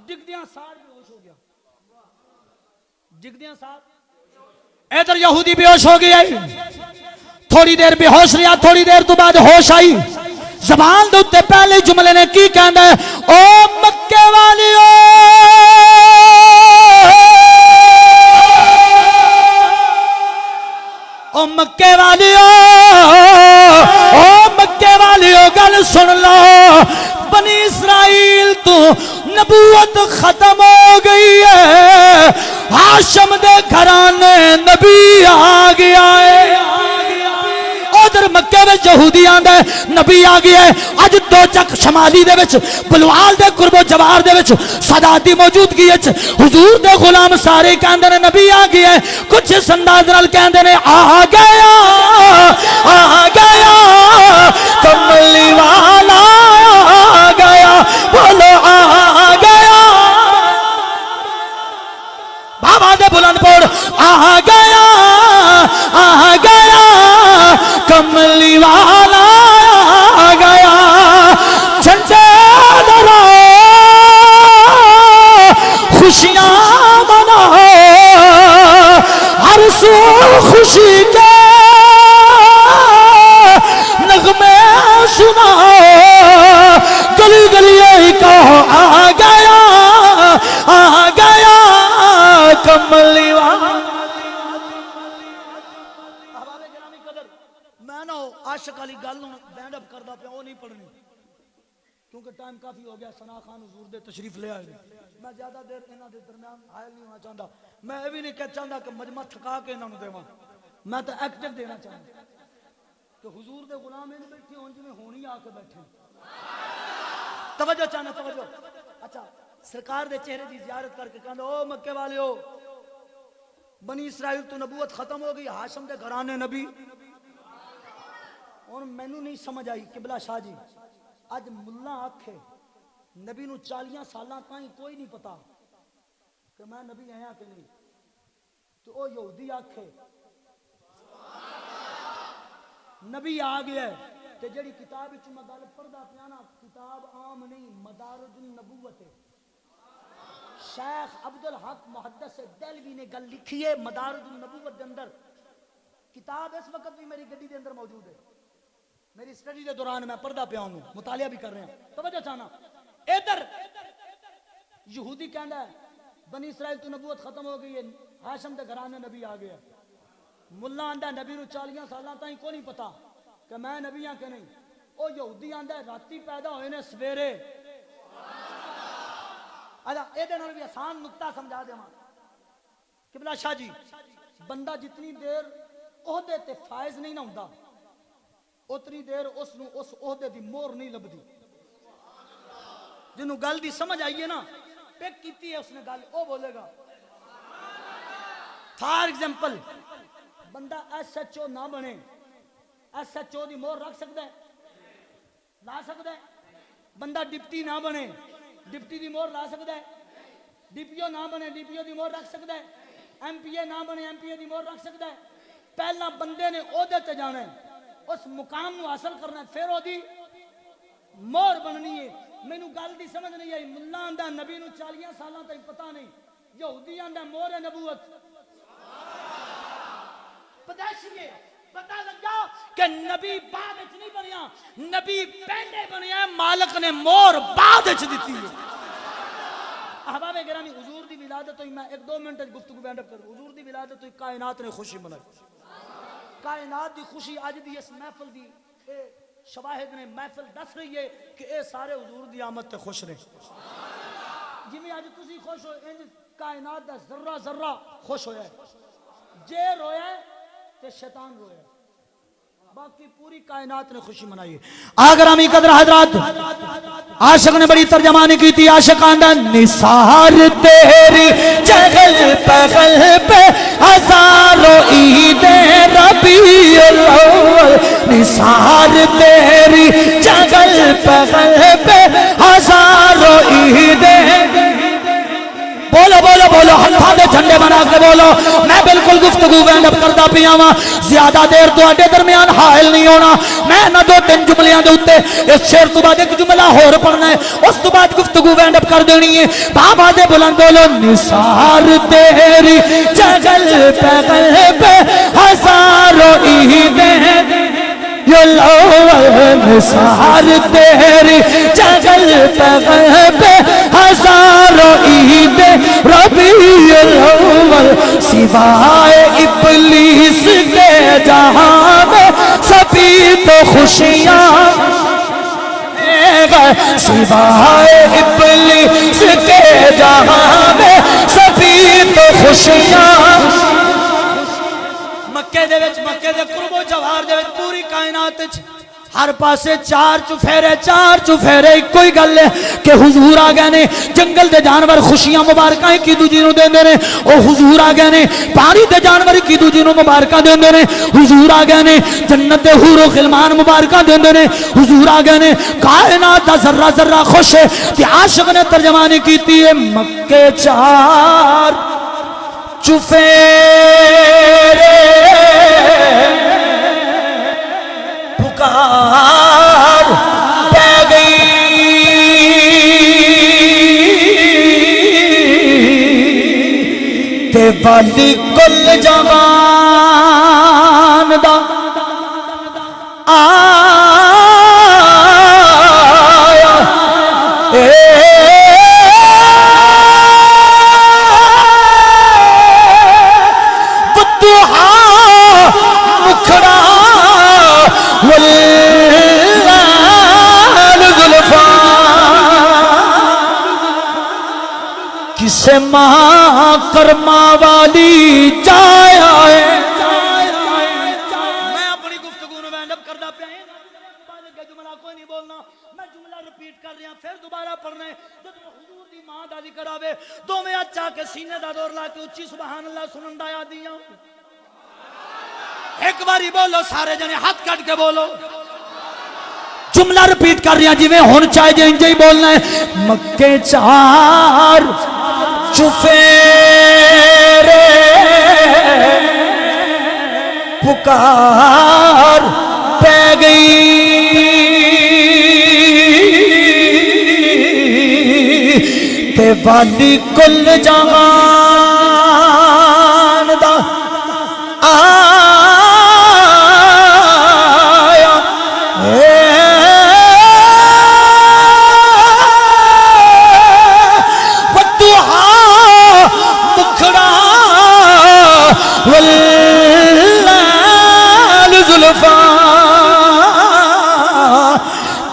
ڈگدیاں سار بے ہوش ہو گیا ڈگدیاں سار ادھر یہودی بے ہوش ہو گیا تھوڑی دیر بے ہوش رہا تھوڑی دیر تو بعد ہوش آئی زبان دے اوتے پہلے جملے نے کی کہندا ہے او مکے والیو او مکے والیو او مکے والیو گل سن لو بنی اسرائیل تو نبوت ختم ہو گئی ہے ہاشم دے گھرانے نبی آ گیا ہے ادھر مکے میں یہودی آندا ہے نبی آ گیا ہے اج دو چک شمالی دے وچ بلوال دے قرب و جوار دے وچ ساداتی موجودگی وچ حضور دے غلام سارے کہندے نے نبی آ گیا ہے کچھ اس انداز نال کہندے نے آ گیا کملی والا آ گیا بولو آ گیا بابا دے بلند پور آ گیا کملی والا آ گیا جھنڈے لہراؤ خوشیاں مناؤ ہر سو خوشی کے گلی گلی کہو آ گیا کملی والا۔ میں نہ عاشق والی گل بینڈ اپ کردا پیا وہ نہیں پڑھنی کیونکہ ٹائم کافی ہو گیا۔ ثنا خان حضور دے تشریف لے آئے، میں زیادہ دیر انہاں دے درمیان حائل نہیں ہونا چاہتا۔ میں یہ بھی نہیں کہہ چاہتا کہ مجمع تھکا کے انہاں نوں دیواں، میں تو ایکٹیو دینا چاہتا کہ حضور دے غلام ان بیٹھے ہون جویں ہونی آ کے بیٹھے۔ توجہ چاہنا توجہ۔ اچھا سرکار دے چہرے دی زیارت کر کے کہندا او مکے والیو بنی اسرائیل تو نبوت ختم ہو گئی، ہاشم دے گھرانے نبی۔ اور مینوں نہیں سمجھ آئی قبلہ شاہ جی اج ملا آکھے نبی نو 40 سالاں تائیں کوئی نہیں پتا کہ میں نبی آیا کہ نہیں، تو او یہودی آکھے نبی آ گیا ہے۔ تے جڑی کتاب وچ میں گل پڑھدا پیا نا کتاب عام نہیں مدارج النبوت ہے، شیخ عبد الحق محدث دہلوی نے گل لکھی ہے مدارج النبوت دے اندر۔ کتاب اس وقت بھی میری گڈی دے اندر موجود ہے، میری سٹڈی دے دوران میں پڑھدا پیا ہوں، مطالعہ بھی کر رہے ہیں۔ توجہ چاہنا ادھر یہودی کہندا ہے بنی اسرائیل تو نبوت ختم ہو گئی ہے، ہاشم دے گھرانے نبی آ گیا۔ ملا آندا نبی نو 40 سالاں تائیں کوئی نہیں پتا کہ میں نبی ہاں کہ نہیں۔ او یہودی آندا ہے راتی پیدا ہوئے نے سویرے۔ اچھا ادھر نال بھی آسان نقطہ سمجھا دیواں قبلہ شاہ جی، بندہ جتنی دیر عہدے تے فائز نہیں نہ ہوندا اتنی دیر اس نو اس عہدے دی مہر نہیں لبدی۔ جنوں گل دی سمجھ آئیے نا پک کیتی ہے اس نے گل او بولے گا۔ فار ایگزامپل بندہ ایس ایچ او نہ بنے، ایس ایچ او دی مہر رکھ سکتا ہے، لا سکتا ہے۔ بندہ ڈپٹی نہ بنے، ڈپٹی دی مہر لا سکتا ہے۔ ڈی پی او نہ بنے، ڈی پی او دی مہر رکھ سکتا ہے۔ ایم پی اے نہ بنے، ایم پی اے دی مہر رکھ سکتا ہے۔ پہلا بندے نے عہدے تے جانا ہے، اس مقام نو حاصل کرنا ہے، پھر او دی مہر بننی ہے۔ مینوں گل دی سمجھ نہیں آئی۔ ملا آندا نبی نو 40 سالاں تک پتہ نہیں، یہودی آندا مہر نبوت۔ پدیشیے پتہ لگا کہ نبی بعد وچ نہیں بنیا، نبی پہلے بنیا، مالک نے مہر بعد وچ دتی ہے۔ احباب گرامی حضور دی ولادت ہوئی، میں 1-2 منٹ گفتگو بینڈ اپ کروں۔ حضور دی ولادت ہوئی، کائنات نے خوشی منائی۔ کائنات دی خوشی اج دی اس محفل دی شواہد نے محفل دس رہی ہے کہ اے سارے حضور دی آمد تے خوش نے۔ جویں اج تسی خوش ہو انج کائنات دا ذرہ ذرہ خوش ہویا ہے۔ جے رویا ہے تے شیطان رویا ہے، باقی پوری کائنات نے خوشی منائی ہے۔ آگرامی قدر حضرات عاشق نے بڑی ترجمانی کی تھی۔ عاشق آندہ نثار تیری جگل پغل پہ ہزاروں عید ربیع الاول، نثار تیری جگل پغل پہ ہزاروں عید۔ بولو بولو بولو ہتھاں دے جھنڈے بنا کے بولو۔ میں بالکل گفتگو وینڈ اپ کردا پیا وا، زیادہ دیر تواڈے درمیان حائل نہیں ہونا۔ میں نہ 2-3 جملیاں دے اوتے اس شعر تو بعد ایک جملہ ہور پڑھنا ہے، اس تو بعد گفتگو وینڈ اپ کر دینی ہے۔ بابا دے بلند بولو نثار تیری جگل پغل پہ ہزاروں عیدیں، نثار تیری جگل پغل پہ ہزاروں عید ربیع الاول، سوائے ابلیس کے جہاں میں سبھی تو خوشیاں، سوائے ابلیس کے جہاں میں سبھی تو خوشیاں۔ مکے دے وچ مکے دے قرب و جوار دے وچ پوری کائنات وچ ہر پاسے چار چفیرے کوئی گل ہے کہ حضور آ گئے نے۔ جنگل دے جانور خوشیاں مبارکاں کی دوجی نو دیندے نے، او حضور آ گئے نے۔ پانی دے جانور کی دوجی نو مبارکاں دیندے نے، حضور آ گئے نے۔ جنت دے حور و غلمان مبارکاں دیندے نے، حضور آ گئے نے۔ کائنات دا ذرہ ذرہ خوش ہے کہ عاشق نے ترجمانی کیتی ہے مکے چار چفیرے پکار پہ گئی، تے والی کل جوان دا کسے ماں کرما والی جایا ہے. میں اپنی گفتگو نو وینڈ اپ کردا پیا ہوں. جملہ کوئی نہیں بولنا, میں جملہ ریپیٹ کر رہا پھر دوبارہ پڑھنا ہے. جب حضور دی ماں دا ذکر آوے دوویں ہاتھ چا کے سینے دا دور لا کے اچھی سبحان اللہ سنن دا یاد دیاں. ایک باری بولو سارے جنے ہاتھ کٹ کے بولو. جملہ ریپیٹ کر رہا جی میں ہون چاہے جی انجے ہی بولنا ہے. مکے چار چفیرے پکار پہ گئی تے والی کل جہان دا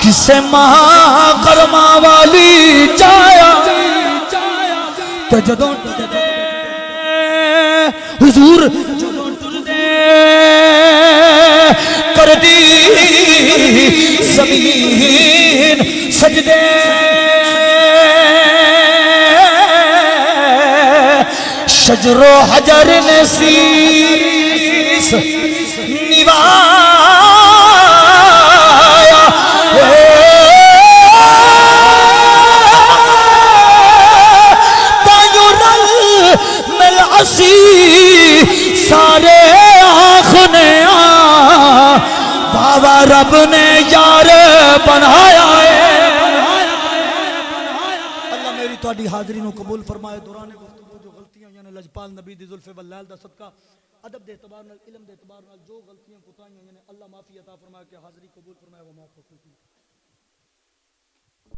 کسے ماں کرما والی جایا تو جدوں حضور جدوں ٹردے کر دی زمین سجدے شجر و حجر نسیس نوایا سارے آخنے بابا رب نے یار بنایا ہے. اللہ میری تہاڈی حاضری نو قبول فرمائے. دوران گفتگو جو غلطیاں یعنی لجپال نبی دی زلف واللیل دا صدقہ ادب دے اعتبار نال علم دے اعتبار نال جو غلطیاں کوتاہیاں یعنی اللہ معافی عطا فرمائے کہ حاضری قبول فرمائے. وما توفیقی